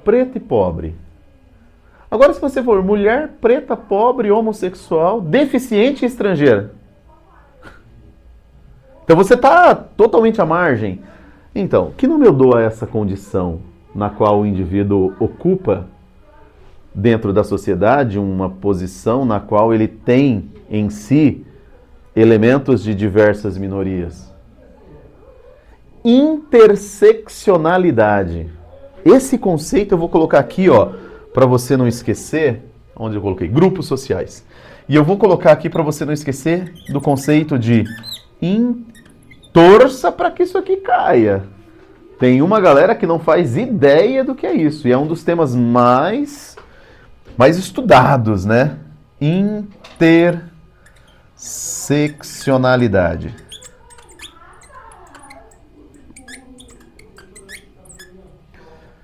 preto e pobre, agora se você for mulher, preta, pobre, homossexual, deficiente e estrangeira, então você está totalmente à margem. Então, que nome eu dou a essa condição na qual o indivíduo ocupa dentro da sociedade uma posição na qual ele tem em si elementos de diversas minorias? Interseccionalidade. Esse conceito eu vou colocar aqui, ó, para você não esquecer, onde eu coloquei grupos sociais. E eu vou colocar aqui para você não esquecer do conceito de torça para que isso aqui caia. Tem uma galera que não faz ideia do que é isso. E é um dos temas mais estudados, né? Interseccionalidade.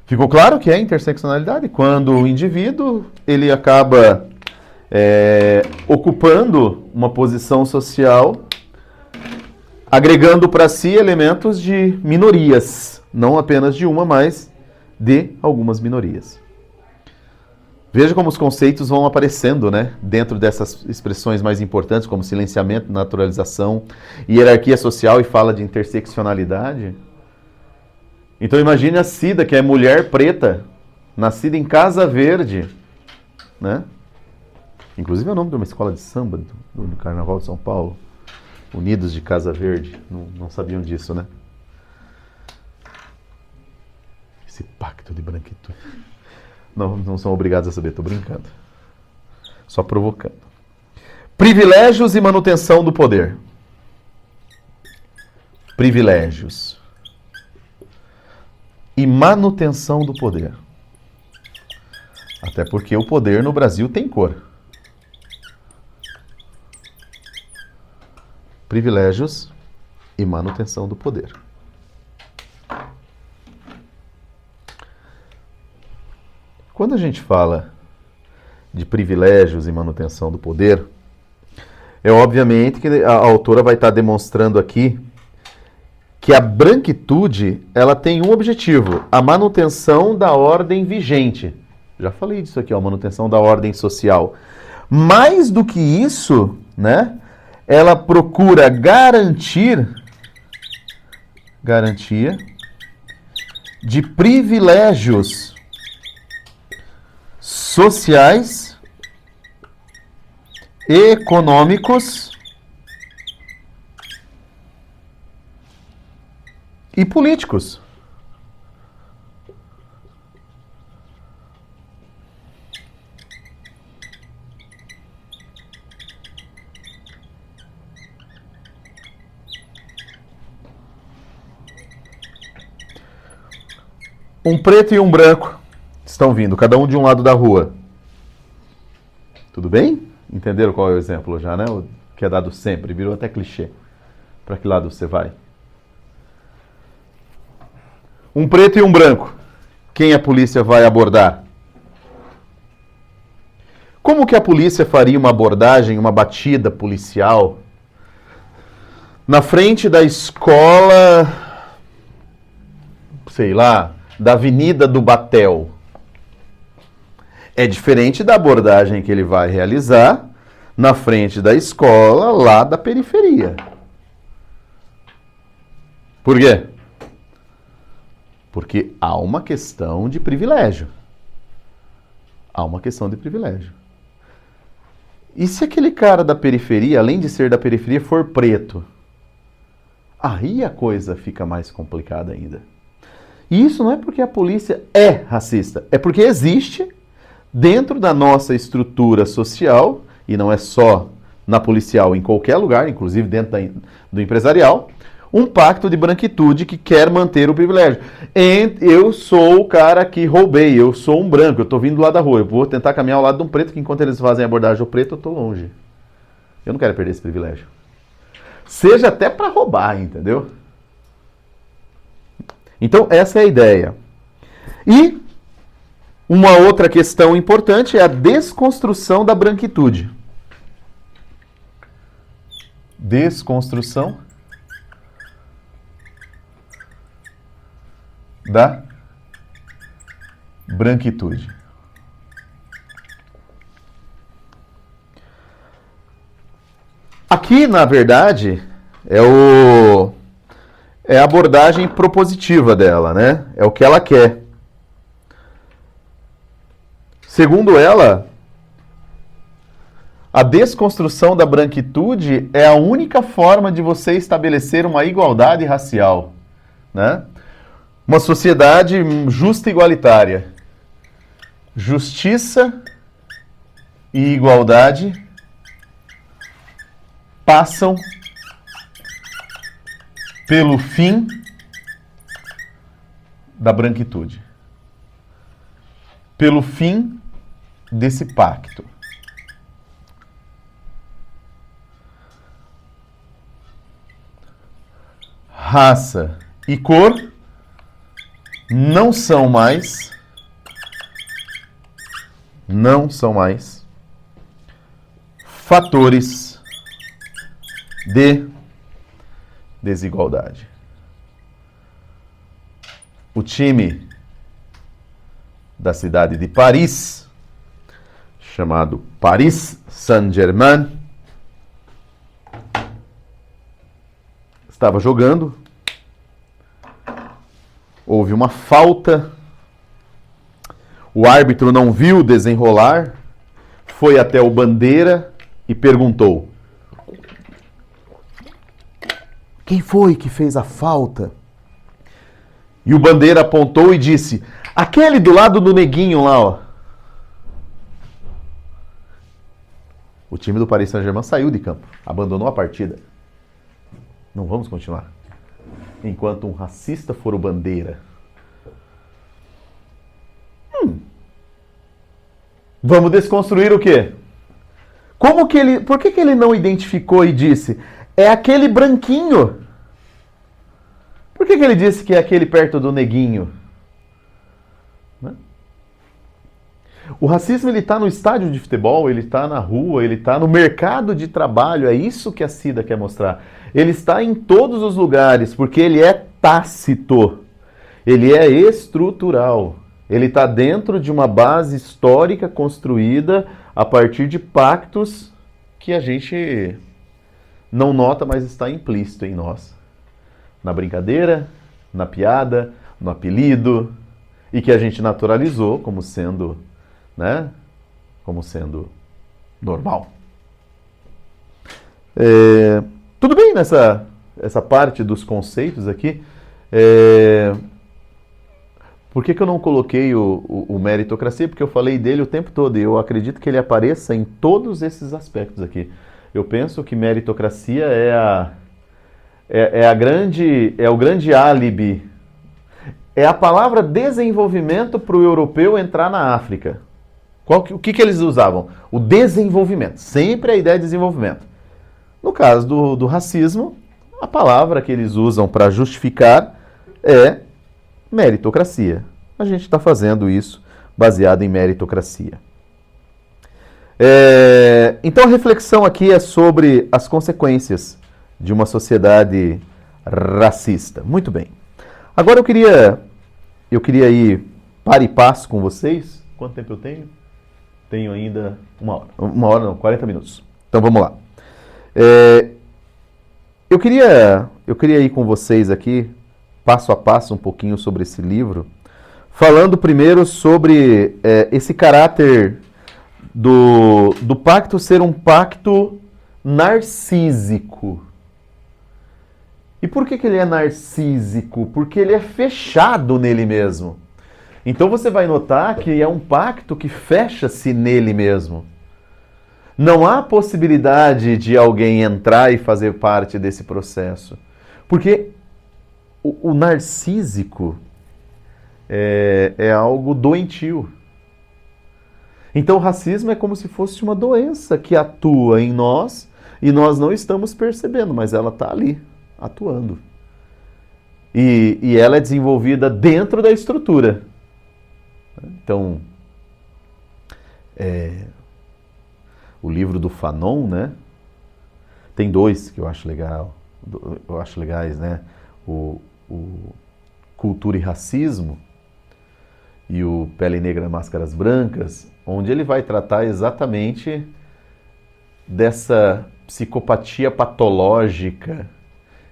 Ficou claro que é interseccionalidade? Quando o indivíduo ele acaba ocupando uma posição social, agregando para si elementos de minorias, não apenas de uma, mas de algumas minorias. Veja como os conceitos vão aparecendo, né, dentro dessas expressões mais importantes, como silenciamento, naturalização, hierarquia social e fala de interseccionalidade. Então imagine a Cida, que é mulher preta, nascida em Casa Verde, né? Inclusive é o nome de uma escola de samba do Carnaval de São Paulo. Unidos de Casa Verde. Não sabiam disso, né? Esse pacto de branquitude. Não são obrigados a saber, estou brincando. Só provocando. Privilégios e manutenção do poder. Privilégios e manutenção do poder. Até porque o poder no Brasil tem cor. Privilégios e manutenção do poder. Quando a gente fala de privilégios e manutenção do poder, é obviamente que a autora vai estar demonstrando aqui que a branquitude ela tem um objetivo, a manutenção da ordem vigente. Já falei disso aqui, a manutenção da ordem social. Mais do que isso, né, ela procura garantia de privilégios sociais, econômicos e políticos. Um preto e um branco estão vindo, cada um de um lado da rua. Tudo bem? Entenderam qual é o exemplo já, né? O que é dado sempre, virou até clichê. Para que lado você vai? Um preto e um branco. Quem a polícia vai abordar? Como que a polícia faria uma abordagem, uma batida policial na frente da escola, sei lá, da Avenida do Batel? É diferente da abordagem que ele vai realizar na frente da escola lá da periferia. Por quê? Porque há uma questão de privilégio. Há uma questão de privilégio. E se aquele cara da periferia, além de ser da periferia, for preto? Aí a coisa fica mais complicada ainda. E isso não é porque a polícia é racista, é porque existe dentro da nossa estrutura social, e não é só na policial, em qualquer lugar, inclusive dentro do empresarial, um pacto de branquitude que quer manter o privilégio. Eu sou o cara que roubei, eu sou um branco, eu estou vindo lá da rua, eu vou tentar caminhar ao lado de um preto, que enquanto eles fazem a abordagem ao preto, eu estou longe. Eu não quero perder esse privilégio. Seja até para roubar, entendeu? Então, essa é a ideia. E uma outra questão importante é a desconstrução da branquitude. Desconstrução da branquitude. Aqui, na verdade, é a abordagem propositiva dela, né? É o que ela quer. Segundo ela, a desconstrução da branquitude é a única forma de você estabelecer uma igualdade racial, né? Uma sociedade justa e igualitária. Justiça e igualdade passam pelo fim da branquitude. Pelo fim desse pacto. Raça e cor não são mais fatores de desigualdade. O time da cidade de Paris, chamado Paris Saint-Germain, estava jogando, houve uma falta, o árbitro não viu o desenrolar, foi até o bandeira e perguntou: quem foi que fez a falta? E o Bandeira apontou e disse: aquele do lado do neguinho lá, ó. O time do Paris Saint-Germain saiu de campo, abandonou a partida. Não vamos continuar. Enquanto um racista for o Bandeira. Vamos desconstruir o quê? Por que ele não identificou e disse: é aquele branquinho? Por que ele disse que é aquele perto do neguinho? Né? O racismo ele está no estádio de futebol, ele está na rua, ele está no mercado de trabalho. É isso que a Cida quer mostrar. Ele está em todos os lugares, porque ele é tácito. Ele é estrutural. Ele está dentro de uma base histórica construída a partir de pactos que a gente não nota, mas está implícito em nós. Na brincadeira, na piada, no apelido, e que a gente naturalizou como sendo, né, como sendo normal. Tudo bem essa parte dos conceitos aqui. Por que eu não coloquei o meritocracia? Porque eu falei dele o tempo todo e eu acredito que ele apareça em todos esses aspectos aqui. Eu penso que meritocracia é o grande álibi. É a palavra desenvolvimento para o europeu entrar na África. O que eles usavam? O desenvolvimento. Sempre a ideia de desenvolvimento. No caso do racismo, a palavra que eles usam para justificar é meritocracia. A gente está fazendo isso baseado em meritocracia. Então a reflexão aqui é sobre as consequências de uma sociedade racista. Muito bem. Agora eu queria ir par e passo com vocês. Quanto tempo eu tenho? Tenho ainda 1 hora. 1 hora não, 40 minutos. Então vamos lá. Eu queria ir com vocês aqui, passo a passo, um pouquinho sobre esse livro, falando primeiro sobre esse caráter do pacto ser um pacto narcísico. E por que ele é narcísico? Porque ele é fechado nele mesmo. Então você vai notar que é um pacto que fecha-se nele mesmo. Não há possibilidade de alguém entrar e fazer parte desse processo. Porque o narcísico é algo doentio. Então o racismo é como se fosse uma doença que atua em nós e nós não estamos percebendo, mas ela está ali, atuando. E ela é desenvolvida dentro da estrutura. Então, o livro do Fanon, né? Tem 2 que eu acho legais, né? O Cultura e Racismo e o Pele Negra, Máscaras Brancas, onde ele vai tratar exatamente dessa psicopatia patológica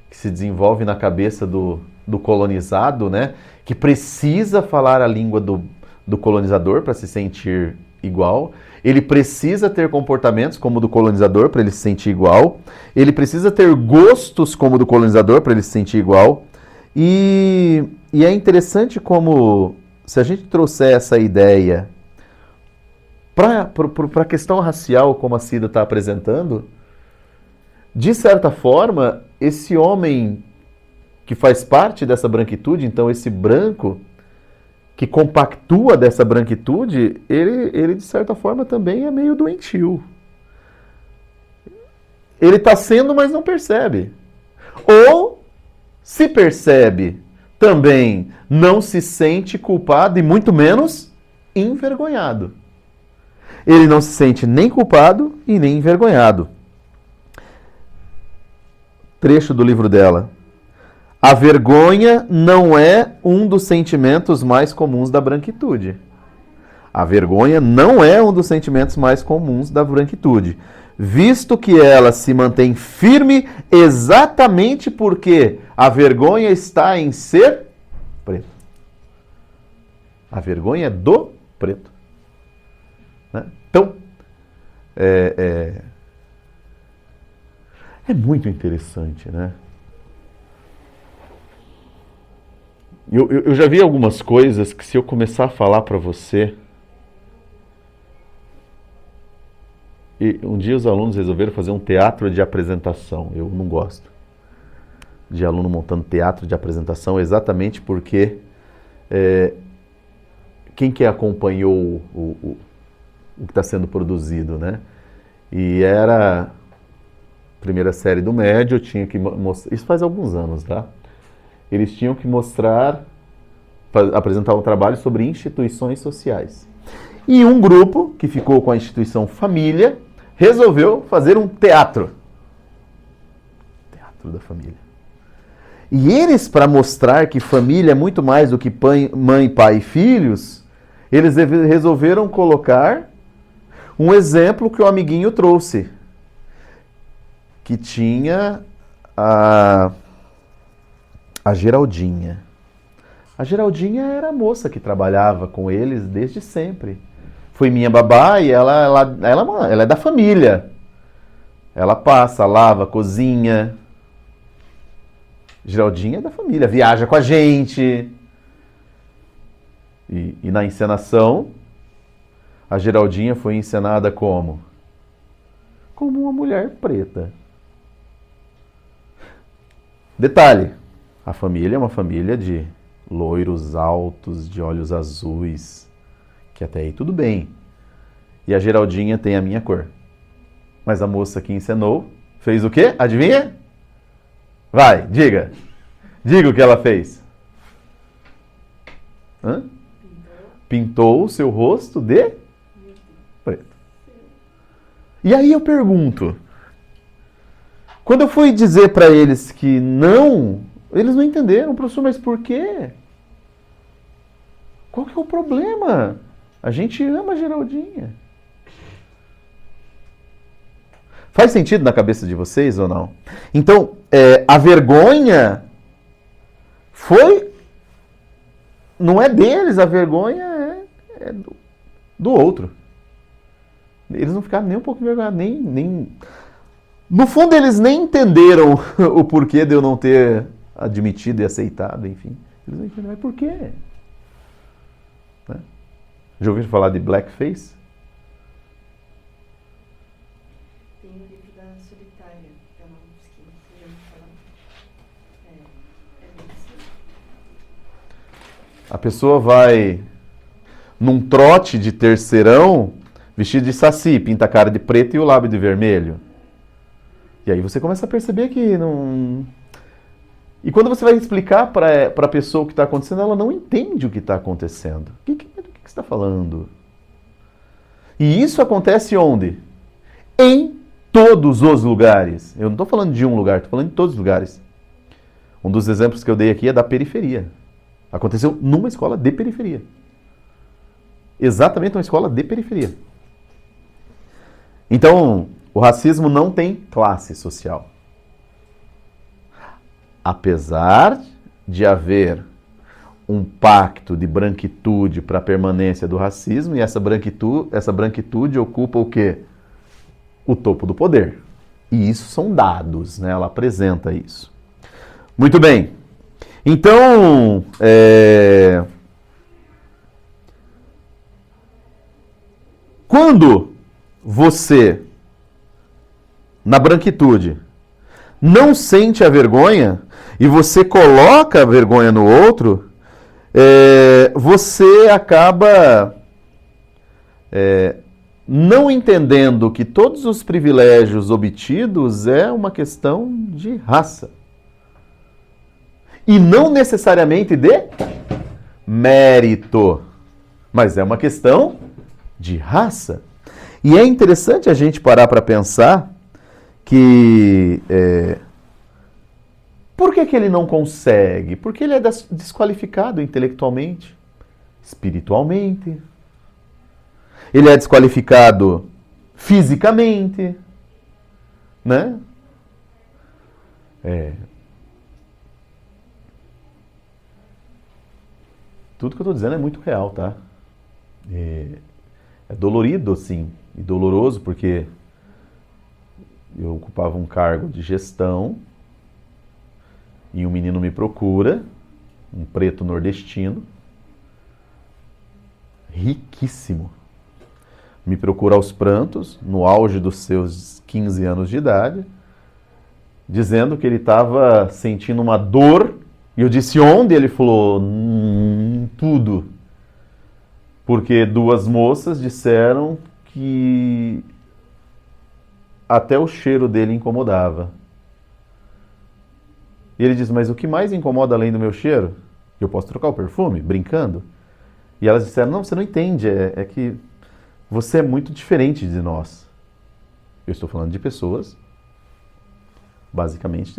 que se desenvolve na cabeça do colonizado, né? Que precisa falar a língua do colonizador para se sentir igual. Ele precisa ter comportamentos como o do colonizador para ele se sentir igual. Ele precisa ter gostos como o do colonizador para ele se sentir igual. E é interessante como, se a gente trouxer essa ideia para a questão racial, como a Cida está apresentando, de certa forma, esse homem que faz parte dessa branquitude, então esse branco que compactua dessa branquitude, ele de certa forma também é meio doentio. Ele está sendo, mas não percebe. Ou, se percebe, também não se sente culpado e muito menos envergonhado. Ele não se sente nem culpado e nem envergonhado. Trecho do livro dela. A vergonha não é um dos sentimentos mais comuns da branquitude. A vergonha não é um dos sentimentos mais comuns da branquitude, visto que ela se mantém firme exatamente porque a vergonha está em ser preto. A vergonha é do preto. Né? Então, é muito interessante, né? Eu já vi algumas coisas que se eu começar a falar para você... E um dia os alunos resolveram fazer um teatro de apresentação. Eu não gosto de aluno montando teatro de apresentação, exatamente porque quem que acompanhou o que está sendo produzido, né? E era a primeira série do médio, eu tinha que mostrar... Isso faz alguns anos, tá? Eles tinham que mostrar, apresentar um trabalho sobre instituições sociais. E um grupo, que ficou com a instituição família, resolveu fazer um teatro. Teatro da família. E eles, para mostrar que família é muito mais do que mãe, pai e filhos, eles resolveram colocar um exemplo que o amiguinho trouxe. Que tinha a Geraldinha. A Geraldinha era a moça que trabalhava com eles desde sempre. Foi minha babá e ela é da família. Ela passa, lava, cozinha. Geraldinha é da família, viaja com a gente. E na encenação, a Geraldinha foi encenada como? Como uma mulher preta. Detalhe, a família é uma família de loiros altos, de olhos azuis, que até aí tudo bem. E a Geraldinha tem a minha cor. Mas a moça que encenou fez o quê? Adivinha? Vai, diga. Diga o que ela fez. Hã? Pintou o seu rosto de preto. E aí eu pergunto, quando eu fui dizer para eles que não, eles não entenderam, professor, mas por quê? Qual que é o problema? A gente ama a Geraldinha. Faz sentido na cabeça de vocês ou não? Então, a vergonha não é deles, a vergonha é do outro. Eles não ficaram nem um pouco envergonhados, nem... No fundo, eles nem entenderam o porquê de eu não ter admitido e aceitado, enfim. Eles não entenderam, mas por quê? Né? Já ouviram falar de blackface? Tem o livro da Solitária, que é uma música que eu já ouvi falar. É bem assim. A pessoa vai num trote de terceirão, vestido de saci, pinta a cara de preto e o lábio de vermelho. E aí você começa a perceber que não... E quando você vai explicar para a pessoa o que está acontecendo, ela não entende o que está acontecendo. Do que você está falando? E isso acontece onde? Em todos os lugares. Eu não estou falando de um lugar, estou falando de todos os lugares. Um dos exemplos que eu dei aqui é da periferia. Aconteceu numa escola de periferia. Exatamente uma escola de periferia. Então, o racismo não tem classe social. Apesar de haver um pacto de branquitude para a permanência do racismo, e essa branquitude ocupa o quê? O topo do poder. E isso são dados, né? Ela apresenta isso. Muito bem. Então, quando você, na branquitude, não sente a vergonha e você coloca a vergonha no outro, você acaba não entendendo que todos os privilégios obtidos é uma questão de raça. E não necessariamente de mérito, mas é uma questão de raça. E é interessante a gente parar para pensar que... por que ele não consegue? Porque ele é desqualificado intelectualmente, espiritualmente. Ele é desqualificado fisicamente, né? Tudo que eu estou dizendo é muito real, tá? É dolorido, sim, e doloroso, porque eu ocupava um cargo de gestão e um menino me procura um preto nordestino, riquíssimo. Me procura aos prantos, no auge dos seus 15 anos de idade, dizendo que ele estava sentindo uma dor. E eu disse, onde? Ele falou, tudo. Porque duas moças disseram que até o cheiro dele incomodava. E ele diz, mas o que mais incomoda além do meu cheiro? Eu posso trocar o perfume? Brincando. E elas disseram, não, você não entende, é que você é muito diferente de nós. Eu estou falando de pessoas, basicamente,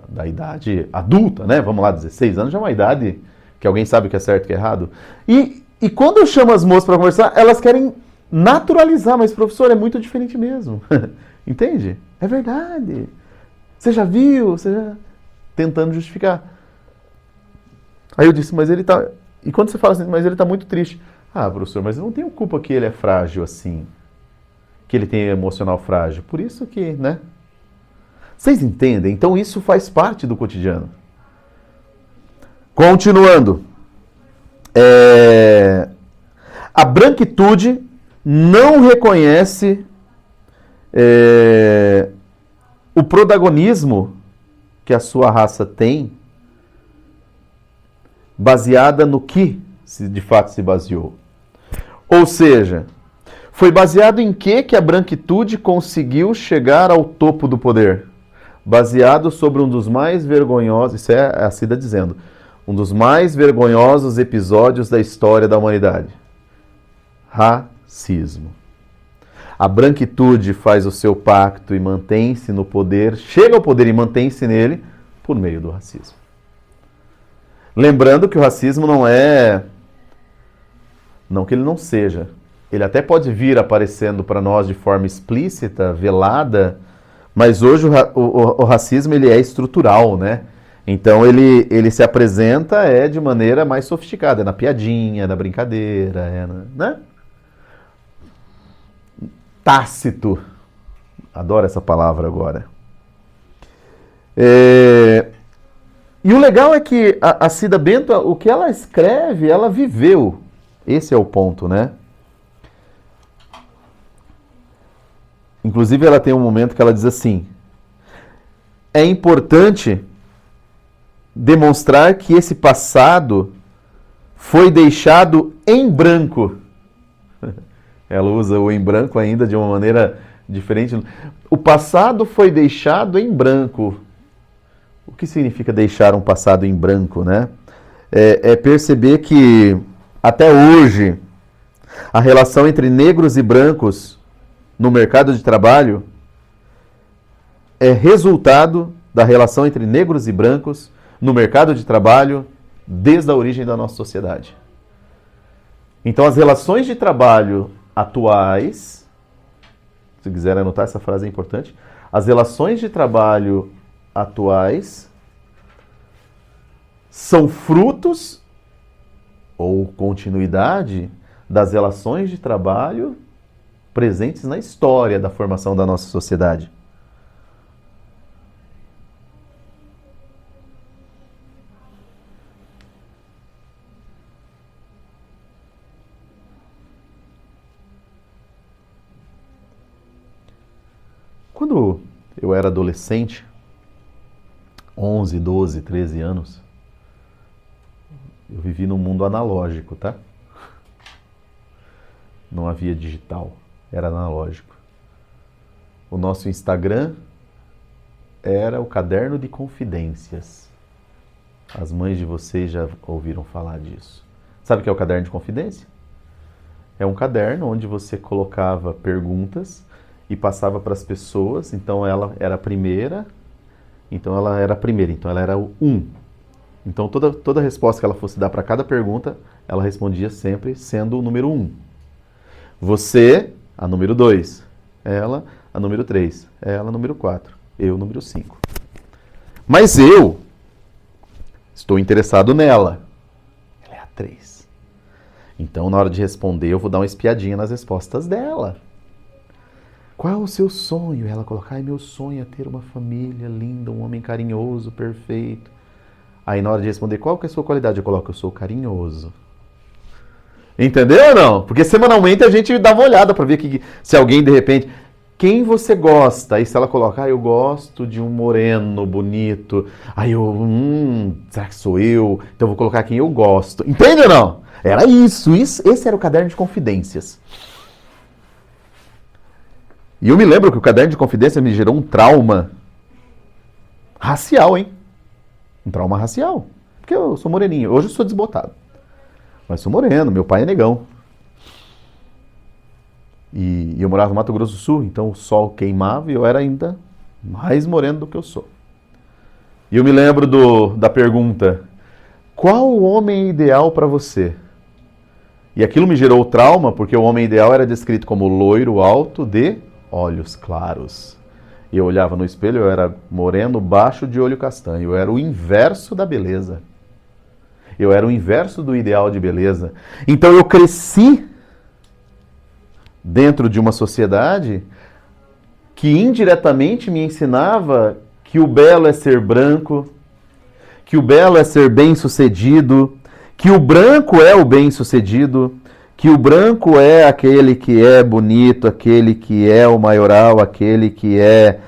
da idade adulta, né? Vamos lá, 16 anos já é uma idade que alguém sabe o que é certo e o que é errado. E quando eu chamo as moças para conversar, elas querem naturalizar, mas professor, é muito diferente mesmo. Entende? É verdade. Você já viu? Você já... Tentando justificar. Aí eu disse, mas ele tá... E quando você fala assim, mas ele tá muito triste. Ah, professor, mas eu não tenho culpa que ele é frágil assim. Que ele tem emocional frágil. Por isso que, né? Vocês entendem? Então isso faz parte do cotidiano. Continuando. A branquitude não reconhece o protagonismo que a sua raça tem, baseada no que de fato se baseou. Ou seja, foi baseado em que a branquitude conseguiu chegar ao topo do poder? Baseado sobre um dos mais vergonhosos, isso é a Cida dizendo, um dos mais vergonhosos episódios da história da humanidade. Racismo. A branquitude faz o seu pacto e mantém-se no poder, chega ao poder e mantém-se nele por meio do racismo. Lembrando que o racismo não é... Não que ele não seja. Ele até pode vir aparecendo para nós de forma explícita, velada, mas hoje o racismo ele é estrutural, né? Então ele se apresenta de maneira mais sofisticada, na piadinha, na brincadeira, né? Tácito. Adoro essa palavra agora. E o legal é que a Cida Bento, o que ela escreve, ela viveu. Esse é o ponto, né? Inclusive ela tem um momento que ela diz assim, é importante demonstrar que esse passado foi deixado em branco. Ela usa o em branco ainda de uma maneira diferente. O passado foi deixado em branco. O que significa deixar um passado em branco, né? É perceber que, até hoje, a relação entre negros e brancos no mercado de trabalho é resultado da relação entre negros e brancos no mercado de trabalho desde a origem da nossa sociedade. Então, as relações de trabalho atuais, se quiser anotar essa frase é importante, as relações de trabalho atuais são frutos ou continuidade das relações de trabalho presentes na história da formação da nossa sociedade. Quando eu era adolescente, 11, 12, 13 anos, eu vivi num mundo analógico, tá? Não havia digital, era analógico. O nosso Instagram era o caderno de confidências. As mães de vocês já ouviram falar disso. Sabe o que é o caderno de confidência? É um caderno onde você colocava perguntas e passava para as pessoas, então ela era a primeira, então ela era o 1. Então toda resposta que ela fosse dar para cada pergunta, ela respondia sempre sendo o número 1. Você, a número 2. Ela, a número 3. Ela, a número 4. Eu, número 5. Mas eu estou interessado nela. Ela é a 3. Então, na hora de responder, eu vou dar uma espiadinha nas respostas dela. Qual é o seu sonho? Ela coloca, meu sonho é ter uma família linda, um homem carinhoso, perfeito. Aí na hora de responder, qual que é a sua qualidade? Eu coloco, eu sou carinhoso. Entendeu ou não? Porque semanalmente a gente dá uma olhada para ver se alguém de repente... Quem você gosta? Aí se ela coloca, eu gosto de um moreno bonito. Aí será que sou eu? Então eu vou colocar quem eu gosto. Entende ou não? Era isso. Esse era o caderno de confidências. E eu me lembro que o caderno de confidências me gerou um trauma racial, hein? Um trauma racial. Porque eu sou moreninho. Hoje eu sou desbotado. Mas sou moreno, meu pai é negão. E eu morava no Mato Grosso do Sul, então o sol queimava e eu era ainda mais moreno do que eu sou. E eu me lembro da pergunta, qual o homem ideal para você? E aquilo me gerou trauma, porque o homem ideal era descrito como loiro, alto, de olhos claros. E eu olhava no espelho, eu era moreno, baixo, de olho castanho. Eu era o inverso da beleza. Eu era o inverso do ideal de beleza. Então eu cresci dentro de uma sociedade que indiretamente me ensinava que o belo é ser branco, que o belo é ser bem-sucedido, que o branco é o bem-sucedido, que o branco é aquele que é bonito, aquele que é o maioral, aquele que é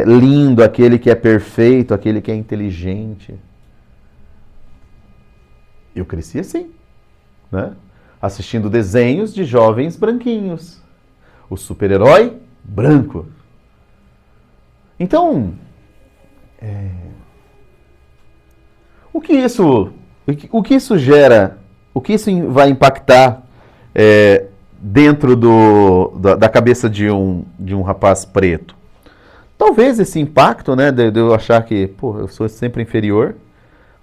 lindo, aquele que é perfeito, aquele que é inteligente. Eu cresci assim, né? Assistindo desenhos de jovens branquinhos. O super-herói branco. Então, o que isso gera, o que isso vai impactar dentro da cabeça de um rapaz preto? Talvez esse impacto, né, de eu achar que, eu sou sempre inferior,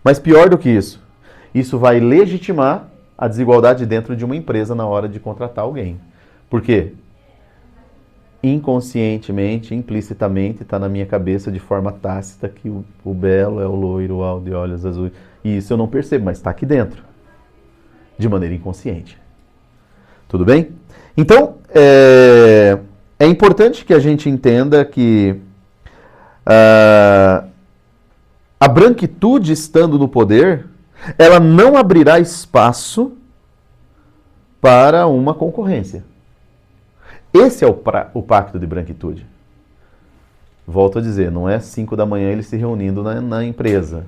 mas pior do que isso vai legitimar a desigualdade dentro de uma empresa na hora de contratar alguém. Por quê? Inconscientemente, implicitamente, está na minha cabeça de forma tácita que o belo é o loiro, o alto de olhos azuis. E isso eu não percebo, mas está aqui dentro. De maneira inconsciente. Tudo bem? Então, é importante que a gente entenda que a branquitude estando no poder, ela não abrirá espaço para uma concorrência. Esse é o pacto de branquitude. Volto a dizer, não é 5 da manhã eles se reunindo na empresa.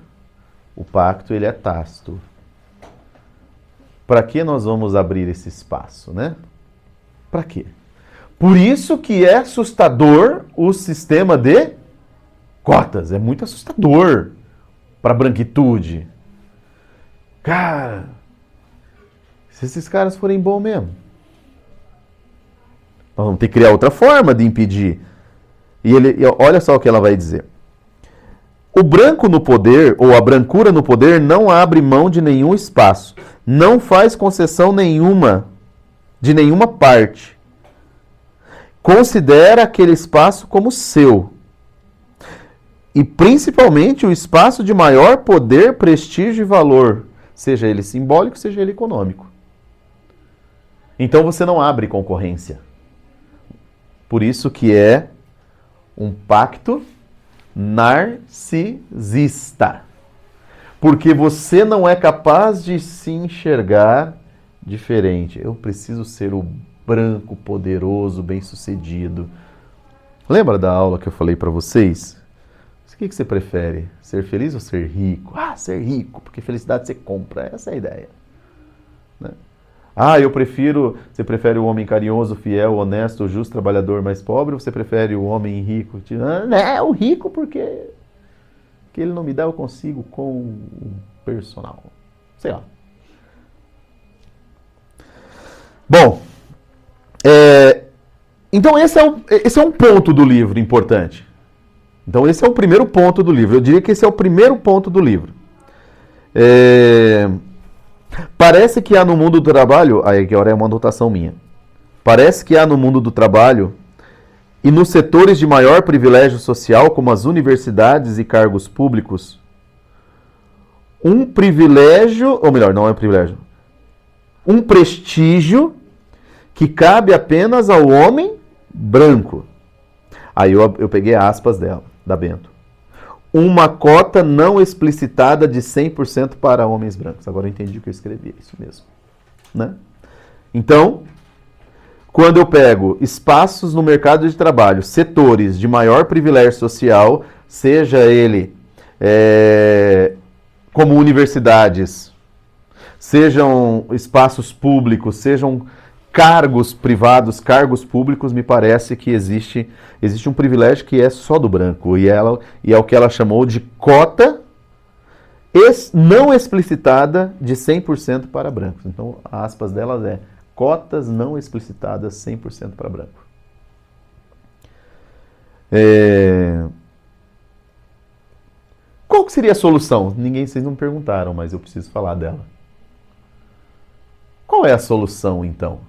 O pacto ele é tácito. Para que nós vamos abrir esse espaço, né? Para quê? Por isso que é assustador o sistema de cotas. É muito assustador para a branquitude. Cara, se esses caras forem bons mesmo, nós vamos ter que criar outra forma de impedir. E olha só o que ela vai dizer. O branco no poder, ou a brancura no poder, não abre mão de nenhum espaço. Não faz concessão nenhuma, de nenhuma parte. Considera aquele espaço como seu. E principalmente o espaço de maior poder, prestígio e valor. Seja ele simbólico, seja ele econômico. Então você não abre concorrência. Por isso que é um pacto narcisista. Porque você não é capaz de se enxergar diferente. Eu preciso ser o branco, poderoso, bem-sucedido. Lembra da aula que eu falei para vocês? O que você prefere? Ser feliz ou ser rico? Ser rico, porque felicidade você compra. Essa é a ideia. Né? Você prefere o homem carinhoso, fiel, honesto, justo, trabalhador, mais pobre, ou você prefere o homem rico? O rico porque que ele não me dá, eu consigo com o personal. Sei lá. Bom, então esse é um ponto do livro importante. Então esse é o primeiro ponto do livro. Eu diria que esse é o primeiro ponto do livro. Parece que há no mundo do trabalho... Aí agora é uma anotação minha. Parece que há no mundo do trabalho e nos setores de maior privilégio social, como as universidades e cargos públicos, um privilégio... Ou melhor, não é um privilégio. Um prestígio que cabe apenas ao homem branco. Aí eu peguei aspas dela, da Bento. uma cota não explicitada de 100% para homens brancos. Agora eu entendi o que eu escrevi, é isso mesmo. Né? Então, quando eu pego espaços no mercado de trabalho, setores de maior privilégio social, seja ele como universidades, sejam espaços públicos, sejam cargos privados, cargos públicos, me parece que existe um privilégio que é só do branco, e é o que ela chamou de cota não explicitada de 100% para brancos. Então, aspas delas cotas não explicitadas 100% para branco. Qual que seria a solução? Vocês não perguntaram, mas eu preciso falar dela. Qual é a solução, então?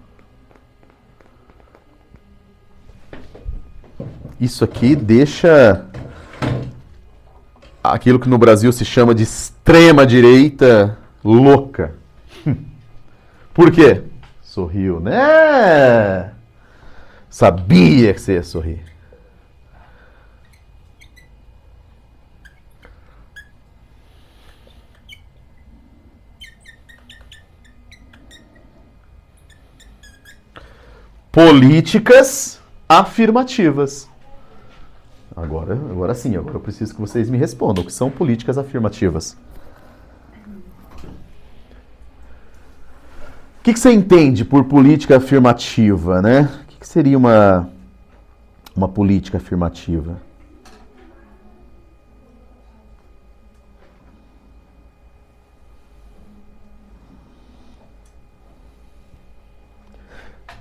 Isso aqui deixa aquilo que no Brasil se chama de extrema-direita louca. Por quê? Sorriu, né? Sabia que você ia sorrir. Políticas afirmativas. Agora sim, agora eu preciso que vocês me respondam. O que são políticas afirmativas? O que você entende por política afirmativa, né? O que seria uma política afirmativa?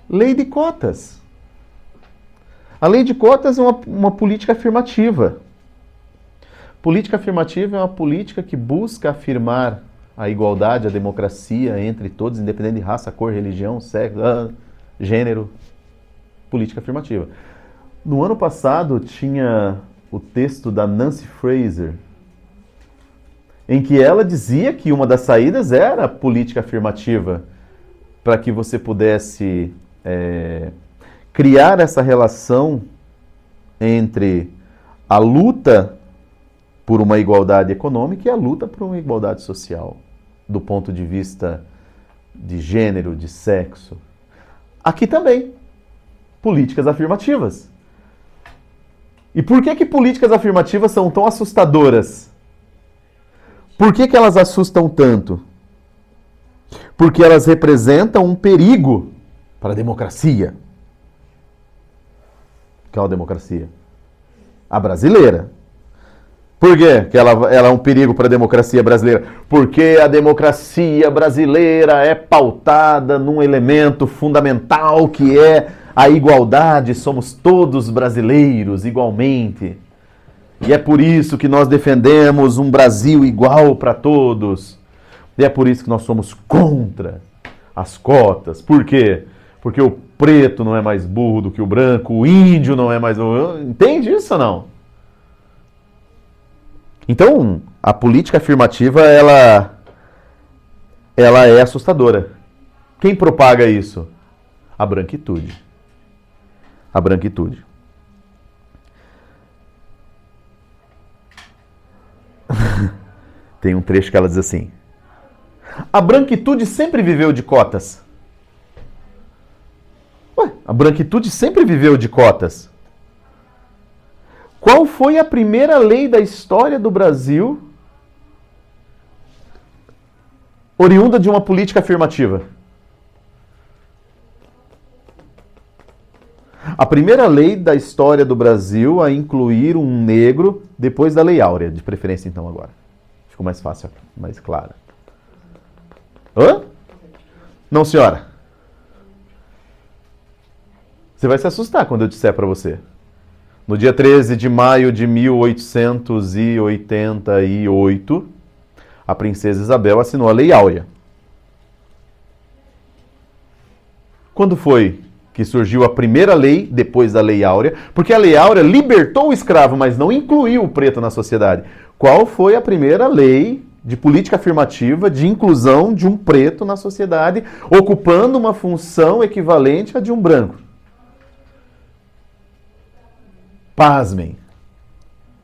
Lei de cotas. A lei de cotas é uma política afirmativa. Política afirmativa é uma política que busca afirmar a igualdade, a democracia entre todos, independente de raça, cor, religião, sexo, gênero. Política afirmativa. No ano passado tinha o texto da Nancy Fraser, em que ela dizia que uma das saídas era a política afirmativa, para que você pudesse criar essa relação entre a luta por uma igualdade econômica e a luta por uma igualdade social, do ponto de vista de gênero, de sexo. Aqui também, políticas afirmativas. E por que políticas afirmativas são tão assustadoras? Por que elas assustam tanto? Porque elas representam um perigo para a democracia. Qual democracia? A brasileira. Por quê que ela é um perigo para a democracia brasileira? Porque a democracia brasileira é pautada num elemento fundamental que é a igualdade. Somos todos brasileiros igualmente. E é por isso que nós defendemos um Brasil igual para todos. E é por isso que nós somos contra as cotas. Por quê? Porque o preto não é mais burro do que o branco, o índio não é mais... Entende isso ou não? Então, a política afirmativa, ela é assustadora. Quem propaga isso? A branquitude. A branquitude. Tem um trecho que ela diz assim: a branquitude sempre viveu de cotas. Ué, a branquitude sempre viveu de cotas. Qual foi a primeira lei da história do Brasil oriunda de uma política afirmativa? A primeira lei da história do Brasil a incluir um negro depois da Lei Áurea, de preferência então agora. Ficou mais fácil, mais clara. Hã? Não, senhora. Você vai se assustar quando eu disser para você. No dia 13 de maio de 1888, a princesa Isabel assinou a Lei Áurea. Quando foi que surgiu a primeira lei depois da Lei Áurea? Porque a Lei Áurea libertou o escravo, mas não incluiu o preto na sociedade. Qual foi a primeira lei de política afirmativa de inclusão de um preto na sociedade, ocupando uma função equivalente à de um branco? Pasmem.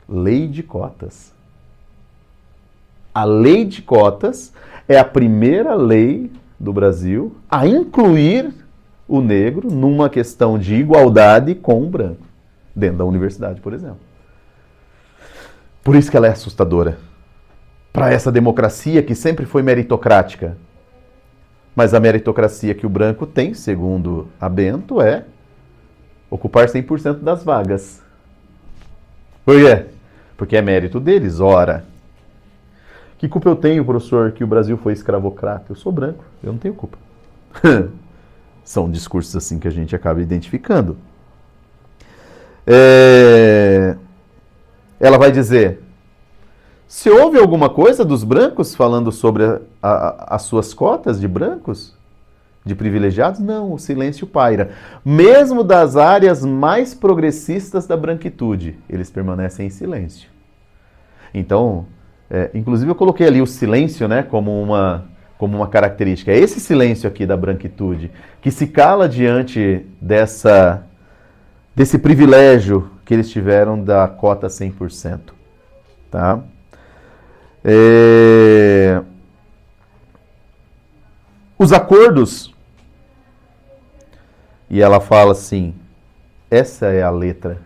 Lei de cotas. A lei de cotas é a primeira lei do Brasil a incluir o negro numa questão de igualdade com o branco, dentro da universidade, por exemplo. Por isso que ela é assustadora. Para essa democracia que sempre foi meritocrática. Mas a meritocracia que o branco tem, segundo a Bento, é ocupar 100% das vagas. Por quê? Porque é mérito deles, ora. Que culpa eu tenho, professor, que o Brasil foi escravocrata? Eu sou branco, eu não tenho culpa. São discursos assim que a gente acaba identificando. Ela vai dizer, se houve alguma coisa dos brancos falando sobre as suas cotas de brancos, de privilegiados, não, o silêncio paira. Mesmo das áreas mais progressistas da branquitude, eles permanecem em silêncio. Então, inclusive eu coloquei ali o silêncio, né, como uma característica. É esse silêncio aqui da branquitude, que se cala diante desse privilégio que eles tiveram da cota 100%. Tá? Os acordos, e ela fala assim, essa é a letra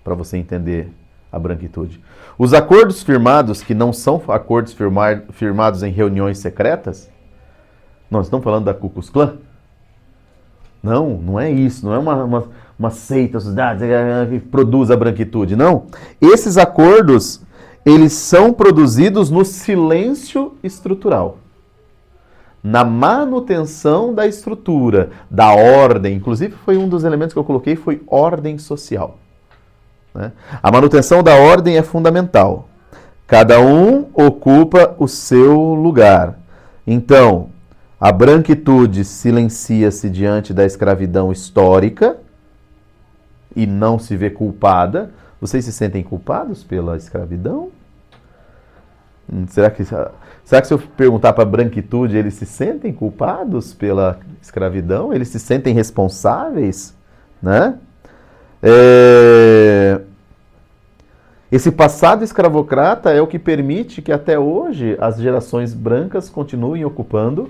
para você entender a branquitude. Os acordos firmados, que não são acordos firmados em reuniões secretas, nós estamos falando da Ku Klux Klan? Não, não é isso, não é uma seita, sociedade que produz a branquitude, não. Esses acordos, eles são produzidos no silêncio estrutural. Na manutenção da estrutura, da ordem, inclusive foi um dos elementos que eu coloquei, foi ordem social. Né? A manutenção da ordem é fundamental. Cada um ocupa o seu lugar. Então, a branquitude silencia-se diante da escravidão histórica e não se vê culpada. Vocês se sentem culpados pela escravidão? Será que se eu perguntar para a branquitude, eles se sentem culpados pela escravidão? Eles se sentem responsáveis? Né? Esse passado escravocrata é o que permite que até hoje as gerações brancas continuem ocupando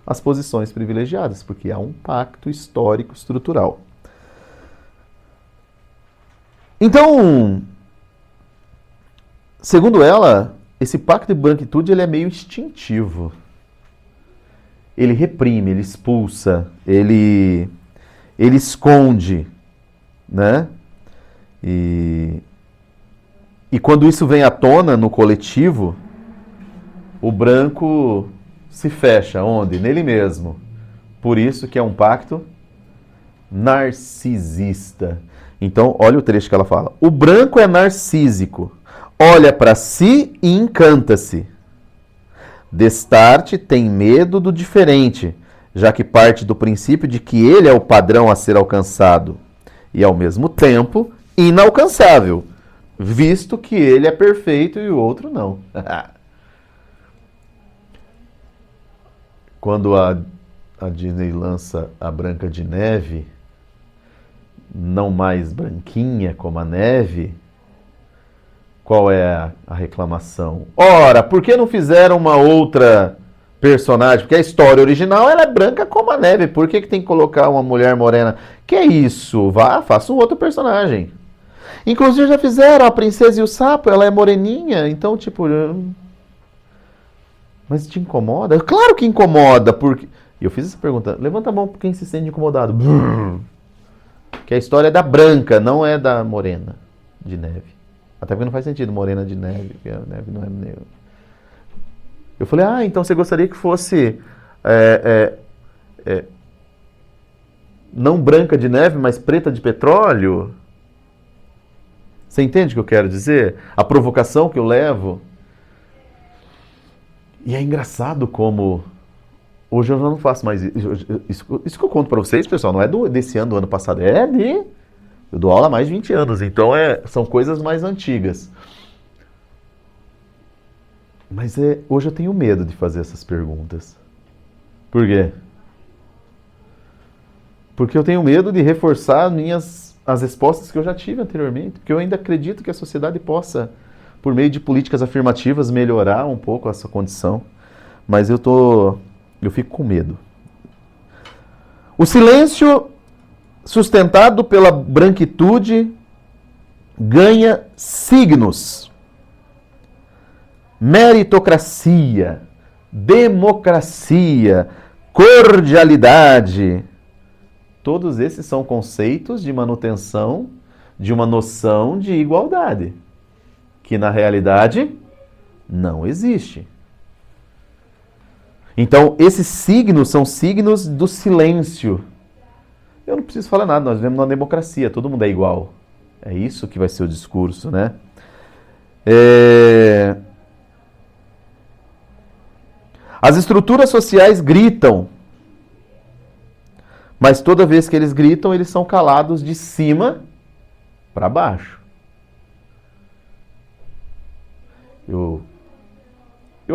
as posições privilegiadas, porque há um pacto histórico estrutural. Então, segundo ela, esse pacto de branquitude ele é meio instintivo. Ele reprime, ele expulsa, ele esconde, né? E quando isso vem à tona no coletivo, o branco se fecha. Onde? Nele mesmo. Por isso que é um pacto narcisista. Então, olha o trecho que ela fala. O branco é narcísico. Olha para si e encanta-se. Destarte tem medo do diferente, já que parte do princípio de que ele é o padrão a ser alcançado e, ao mesmo tempo, inalcançável, visto que ele é perfeito e o outro não. Quando a Disney lança a Branca de Neve, não mais branquinha como a neve, qual é a reclamação? Ora, por que não fizeram uma outra personagem? Porque a história original ela é branca como a neve. Por que tem que colocar uma mulher morena? Que é isso? Vá, faça um outro personagem. Inclusive já fizeram a Princesa e o Sapo, ela é moreninha, então tipo... Mas te incomoda? Claro que incomoda, porque... E eu fiz essa pergunta, levanta a mão por quem se sente incomodado. Que a história é da branca, não é da morena de neve. Até porque não faz sentido morena de neve, porque a neve não é negra. Eu falei, então você gostaria que fosse não branca de neve, mas preta de petróleo? Você entende o que eu quero dizer? A provocação que eu levo. E é engraçado como... Hoje eu já não faço mais isso que eu conto para vocês, pessoal, não é desse ano, do ano passado, eu dou aula há mais de 20 anos, então são coisas mais antigas. Mas hoje eu tenho medo de fazer essas perguntas. Por quê? Porque eu tenho medo de reforçar minhas as respostas que eu já tive anteriormente, porque eu ainda acredito que a sociedade possa, por meio de políticas afirmativas, melhorar um pouco essa condição, mas eu fico com medo. O silêncio sustentado pela branquitude ganha signos. Meritocracia, democracia, cordialidade. Todos esses são conceitos de manutenção de uma noção de igualdade, que na realidade não existe. Então, esses signos são signos do silêncio. Eu não preciso falar nada, nós vivemos numa democracia, todo mundo é igual. É isso que vai ser o discurso, né? As estruturas sociais gritam, mas toda vez que eles gritam, eles são calados de cima para baixo. Eu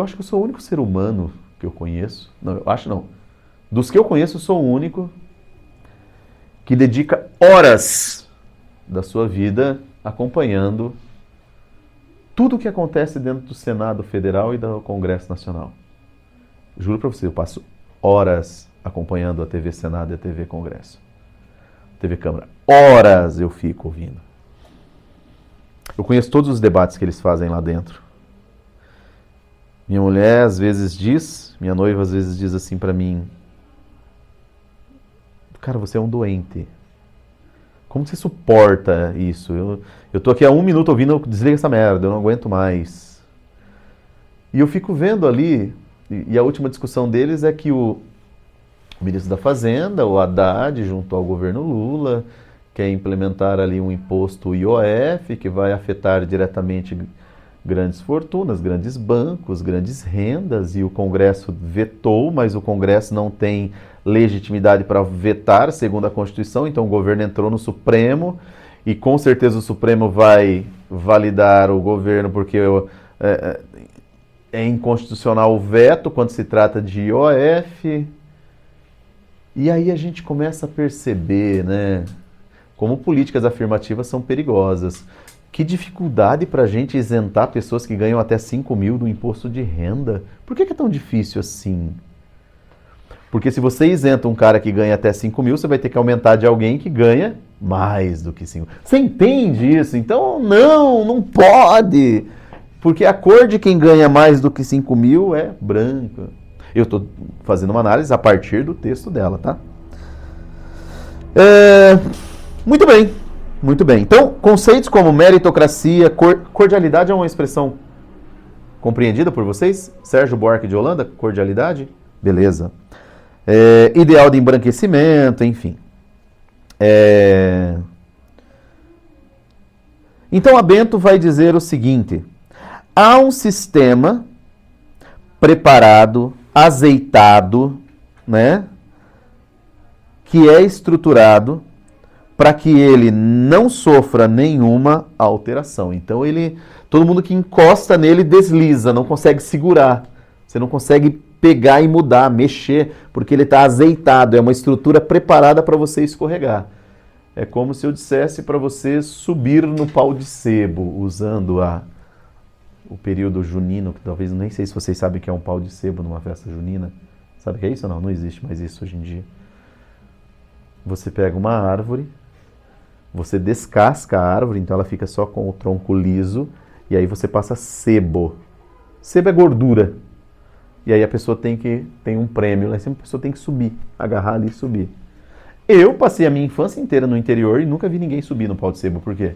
acho que eu sou o único ser humano que eu conheço. Não, eu acho não. Dos que eu conheço, eu sou o único que dedica horas da sua vida acompanhando tudo o que acontece dentro do Senado Federal e do Congresso Nacional. Juro para você, eu passo horas acompanhando a TV Senado e a TV Congresso. TV Câmara. Horas eu fico ouvindo. Eu conheço todos os debates que eles fazem lá dentro. Minha mulher às vezes diz, minha noiva às vezes diz assim para mim: cara, você é um doente. Como você suporta isso? Eu tô aqui há 1 minuto ouvindo, desliga essa merda, eu não aguento mais. E eu fico vendo ali, e a última discussão deles é que o ministro da Fazenda, o Haddad, junto ao governo Lula, quer implementar ali um imposto IOF, que vai afetar diretamente grandes fortunas, grandes bancos, grandes rendas, e o Congresso vetou, mas o Congresso não tem legitimidade para vetar, segundo a Constituição, então o governo entrou no Supremo, e com certeza o Supremo vai validar o governo, porque é inconstitucional o veto quando se trata de IOF. E aí a gente começa a perceber, né, como políticas afirmativas são perigosas. Que dificuldade para a gente isentar pessoas que ganham até 5 mil do imposto de renda. Por que é tão difícil assim? Porque se você isenta um cara que ganha até 5 mil, você vai ter que aumentar de alguém que ganha mais do que 5 mil. Você entende isso? Então, não pode. Porque a cor de quem ganha mais do que 5 mil é branca. Eu estou fazendo uma análise a partir do texto dela, tá? Muito bem. Muito bem. Então, conceitos como meritocracia, cordialidade é uma expressão compreendida por vocês? Sérgio Buarque de Holanda, cordialidade? Beleza. Ideal de embranquecimento, enfim. Então, a Bento vai dizer o seguinte: há um sistema preparado, azeitado, né, que é estruturado para que ele não sofra nenhuma alteração. Então, todo mundo que encosta nele desliza, não consegue segurar. Você não consegue pegar e mudar, mexer, porque ele está azeitado. É uma estrutura preparada para você escorregar. É como se eu dissesse para você subir no pau de sebo, usando o período junino, que talvez, nem sei se vocês sabem o que é um pau de sebo numa festa junina. Sabe o que é isso ou não? Não existe mais isso hoje em dia. Você pega uma árvore, você descasca a árvore, então ela fica só com o tronco liso, e aí você passa sebo. Sebo é gordura. E aí a pessoa tem um prêmio, lá em cima a pessoa tem que subir, agarrar ali e subir. Eu passei a minha infância inteira no interior e nunca vi ninguém subir no pau de sebo. Por quê?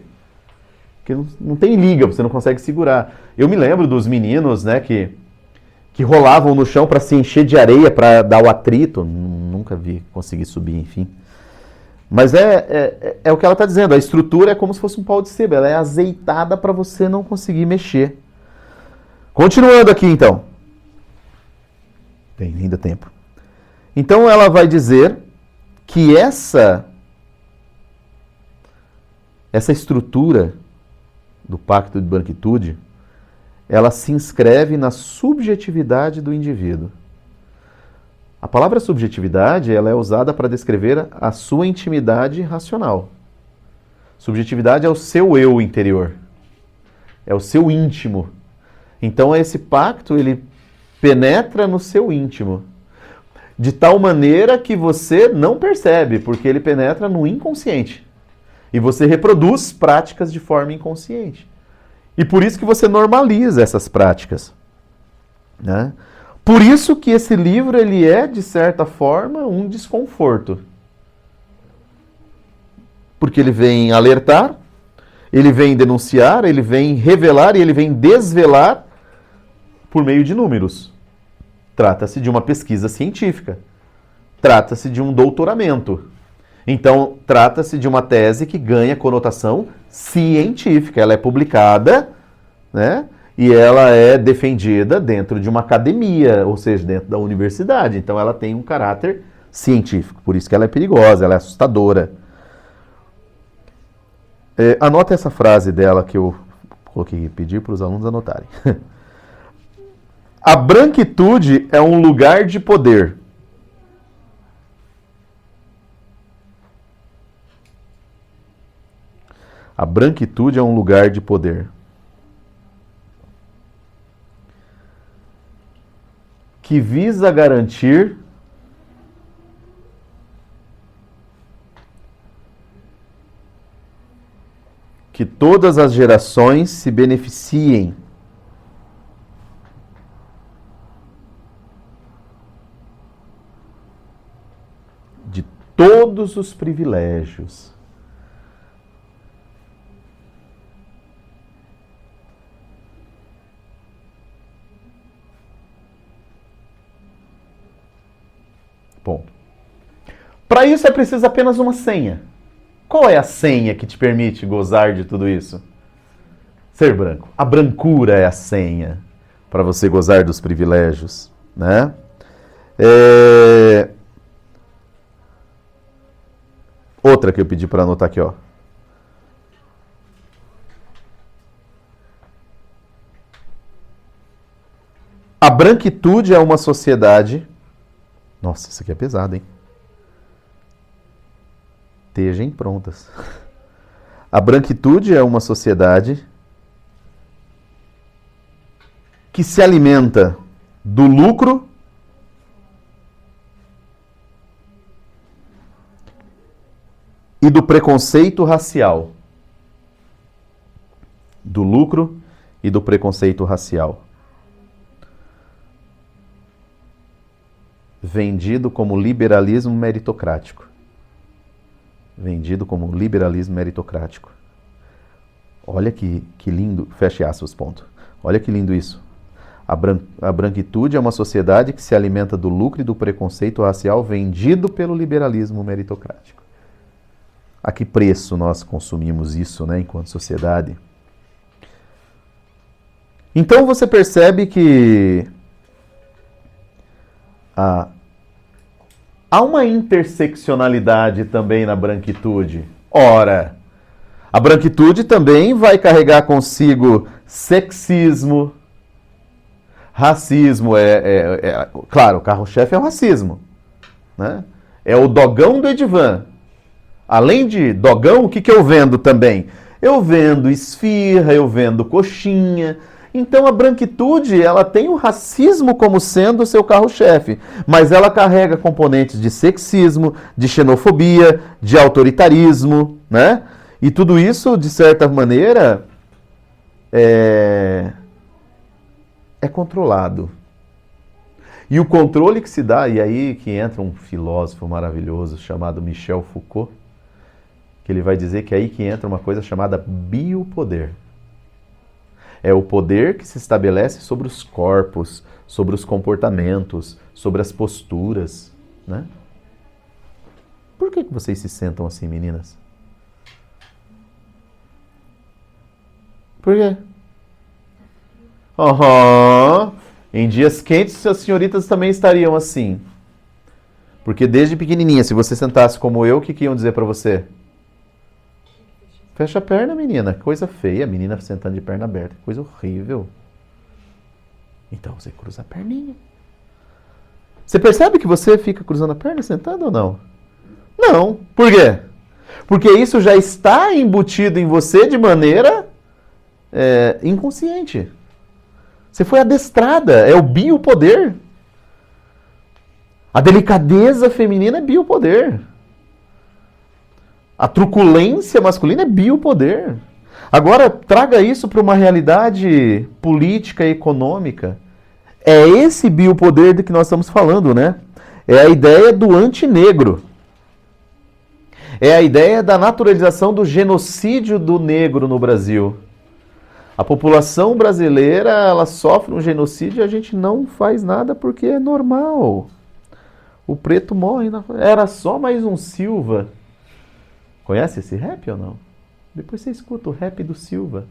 Porque não tem liga, você não consegue segurar. Eu me lembro dos meninos, né, que rolavam no chão para se encher de areia, para dar o atrito. Nunca vi conseguir subir, enfim. Mas é o que ela está dizendo, a estrutura é como se fosse um pau de sebo, ela é azeitada para você não conseguir mexer. Continuando aqui, então. Tem ainda tempo. Então ela vai dizer que essa estrutura do Pacto de Branquitude, ela se inscreve na subjetividade do indivíduo. A palavra subjetividade, ela é usada para descrever a sua intimidade racional. Subjetividade é o seu eu interior. É o seu íntimo. Então esse pacto, ele penetra no seu íntimo. De tal maneira que você não percebe, porque ele penetra no inconsciente. E você reproduz práticas de forma inconsciente. E por isso que você normaliza essas práticas. Né? Por isso que esse livro, ele é, de certa forma, um desconforto. Porque ele vem alertar, ele vem denunciar, ele vem revelar e ele vem desvelar por meio de números. Trata-se de uma pesquisa científica. Trata-se de um doutoramento. Então, trata-se de uma tese que ganha conotação científica. Ela é publicada, né? E ela é defendida dentro de uma academia, ou seja, dentro da universidade. Então, ela tem um caráter científico. Por isso que ela é perigosa, ela é assustadora. Anota essa frase dela que eu coloquei, pedir para os alunos anotarem. A branquitude é um lugar de poder. A branquitude é um lugar de poder. Que visa garantir que todas as gerações se beneficiem de todos os privilégios. Ponto. Para isso é preciso apenas uma senha. Qual é a senha que te permite gozar de tudo isso? Ser branco. A brancura é a senha para você gozar dos privilégios, né? Outra que eu pedi para anotar aqui, ó. A branquitude é uma sociedade... Nossa, isso aqui é pesado, hein? Estejam prontas. A branquitude é uma sociedade que se alimenta do lucro e do preconceito racial. Do lucro e do preconceito racial. Vendido como liberalismo meritocrático. Vendido como liberalismo meritocrático. Olha que lindo, feche aspas, ponto. Olha que lindo isso. A branquitude é uma sociedade que se alimenta do lucro e do preconceito racial vendido pelo liberalismo meritocrático. A que preço nós consumimos isso, né, enquanto sociedade? Então você percebe que há uma interseccionalidade também na branquitude. Ora, a branquitude também vai carregar consigo sexismo, racismo. Claro, o carro-chefe é o racismo, né? É o dogão do Edivan. Além de dogão, o que eu vendo também? Eu vendo esfirra, eu vendo coxinha. Então a branquitude, ela tem o racismo como sendo o seu carro-chefe, mas ela carrega componentes de sexismo, de xenofobia, de autoritarismo, né? E tudo isso, de certa maneira, é controlado. E o controle que se dá, e aí que entra um filósofo maravilhoso chamado Michel Foucault, que ele vai dizer que é aí que entra uma coisa chamada biopoder. É o poder que se estabelece sobre os corpos, sobre os comportamentos, sobre as posturas, né? Por que vocês se sentam assim, meninas? Por quê? Em dias quentes, as senhoritas também estariam assim. Porque desde pequenininha, se você sentasse como eu, o que iam dizer pra você? Fecha a perna, menina. Coisa feia, menina sentando de perna aberta. Coisa horrível. Então você cruza a perninha. Você percebe que você fica cruzando a perna sentado ou não? Não. Por quê? Porque isso já está embutido em você de maneira inconsciente. Você foi adestrada, é o biopoder. A delicadeza feminina é biopoder. A truculência masculina é biopoder. Agora, traga isso para uma realidade política e econômica. É esse biopoder de que nós estamos falando, né? É a ideia do antinegro. É a ideia da naturalização do genocídio do negro no Brasil. A população brasileira, ela sofre um genocídio e a gente não faz nada porque é normal. O preto morre. Era só mais um Silva. Conhece esse rap ou não? Depois você escuta o rap do Silva.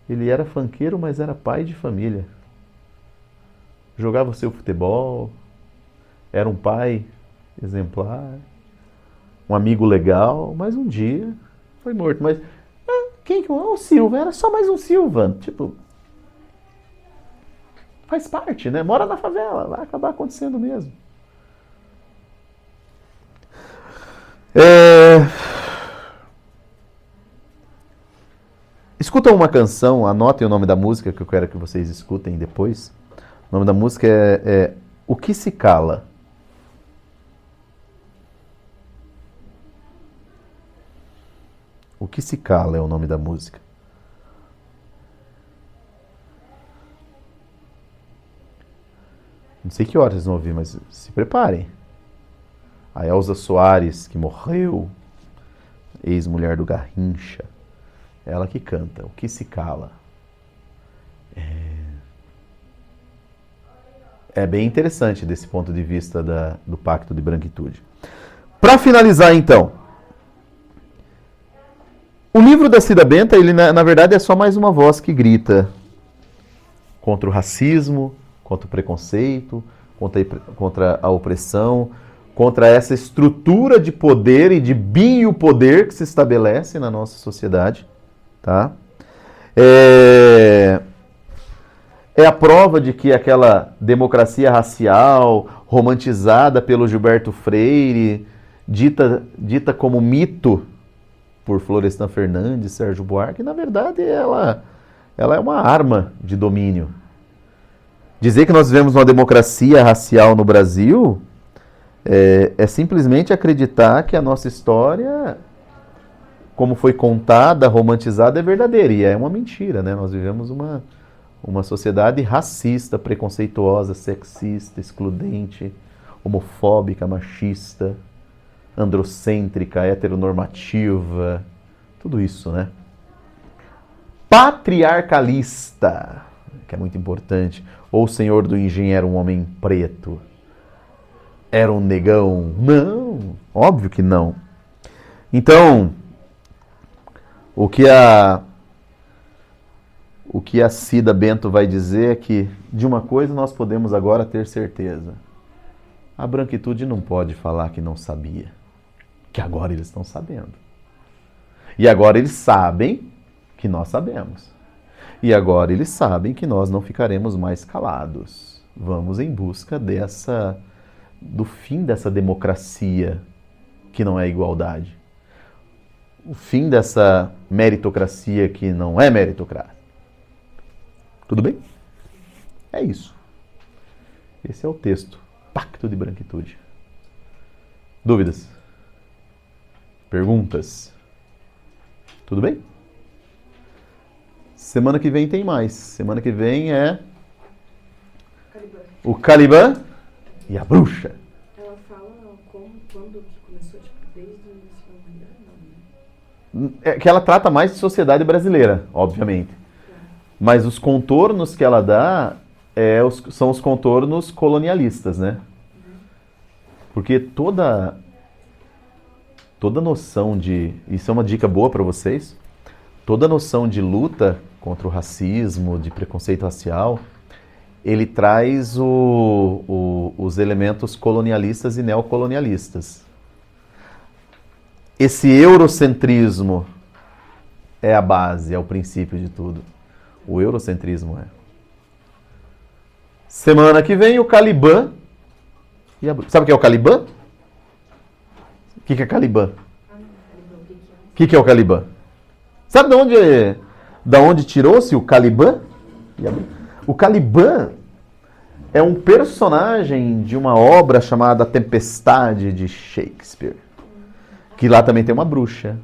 Ele era funkeiro, mas era pai de família. Jogava o seu futebol. Era um pai exemplar. Um amigo legal. Mas um dia foi morto. Mas quem que é o Silva? Era só mais um Silva. Tipo, faz parte, né? Mora na favela. Vai acabar acontecendo mesmo. Escuta uma canção, anotem o nome da música que eu quero que vocês escutem depois. O nome da música é O Que Se Cala. O Que Se Cala é o nome da música. Não sei que horas vocês vão ouvir, mas se preparem. A Elza Soares, que morreu, ex-mulher do Garrincha, ela que canta, O Que Se Cala. É bem interessante desse ponto de vista do Pacto de Branquitude. Para finalizar, então, o livro da Cida Benta, ele na verdade é só mais uma voz que contra o racismo, contra o preconceito, contra a opressão, contra essa estrutura de poder e de biopoder que se estabelece na nossa sociedade. Tá? É a prova de que aquela democracia racial romantizada pelo Gilberto Freire, dita como mito por Florestan Fernandes, Sérgio Buarque, na verdade ela é uma arma de domínio. Dizer que nós vivemos uma democracia racial no Brasil é simplesmente acreditar que a nossa história, como foi contada, romantizada, é verdadeira. E é uma mentira, né? Nós vivemos uma sociedade racista, preconceituosa, sexista, excludente, homofóbica, machista, androcêntrica, heteronormativa, tudo isso, né? Patriarcalista, que é muito importante. Ou o Senhor do Engenho era um homem preto? Era um negão? Não, óbvio que não. Então, o que a Cida Bento vai dizer é que de uma coisa nós podemos agora ter certeza. A branquitude não pode falar que não sabia, que agora eles estão sabendo. E agora eles sabem que nós sabemos. E agora eles sabem que nós não ficaremos mais calados. Vamos em busca do fim dessa democracia que não é igualdade. O fim dessa meritocracia que não é meritocracia. Tudo bem? É isso. Esse é o texto. Pacto de Branquitude. Dúvidas? Perguntas? Tudo bem? Semana que vem tem mais. Semana que vem é o Caliban e a bruxa. Ela fala quando que começou, tipo, desde o início da humanidade, não, né? É que ela trata mais de sociedade brasileira, obviamente. Mas os contornos que ela dá são os contornos colonialistas, né? Porque toda noção isso é uma dica boa para vocês, toda noção de luta contra o racismo, de preconceito racial, ele traz os elementos colonialistas e neocolonialistas. Esse eurocentrismo é a base, é o princípio de tudo. O eurocentrismo é. Semana que vem o Caliban e a bruxa. Sabe o que é o Caliban? que é Caliban? Ah, não, Caliban, o que que é? O que é o Caliban? Sabe da onde tirou-se o Caliban? O Caliban é um personagem de uma obra chamada A Tempestade de Shakespeare. Que lá também tem uma bruxa.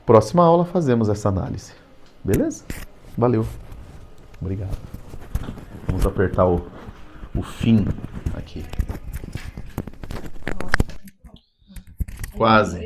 Próxima aula fazemos essa análise. Beleza? Valeu. Obrigado. Vamos apertar o fim aqui. Quase.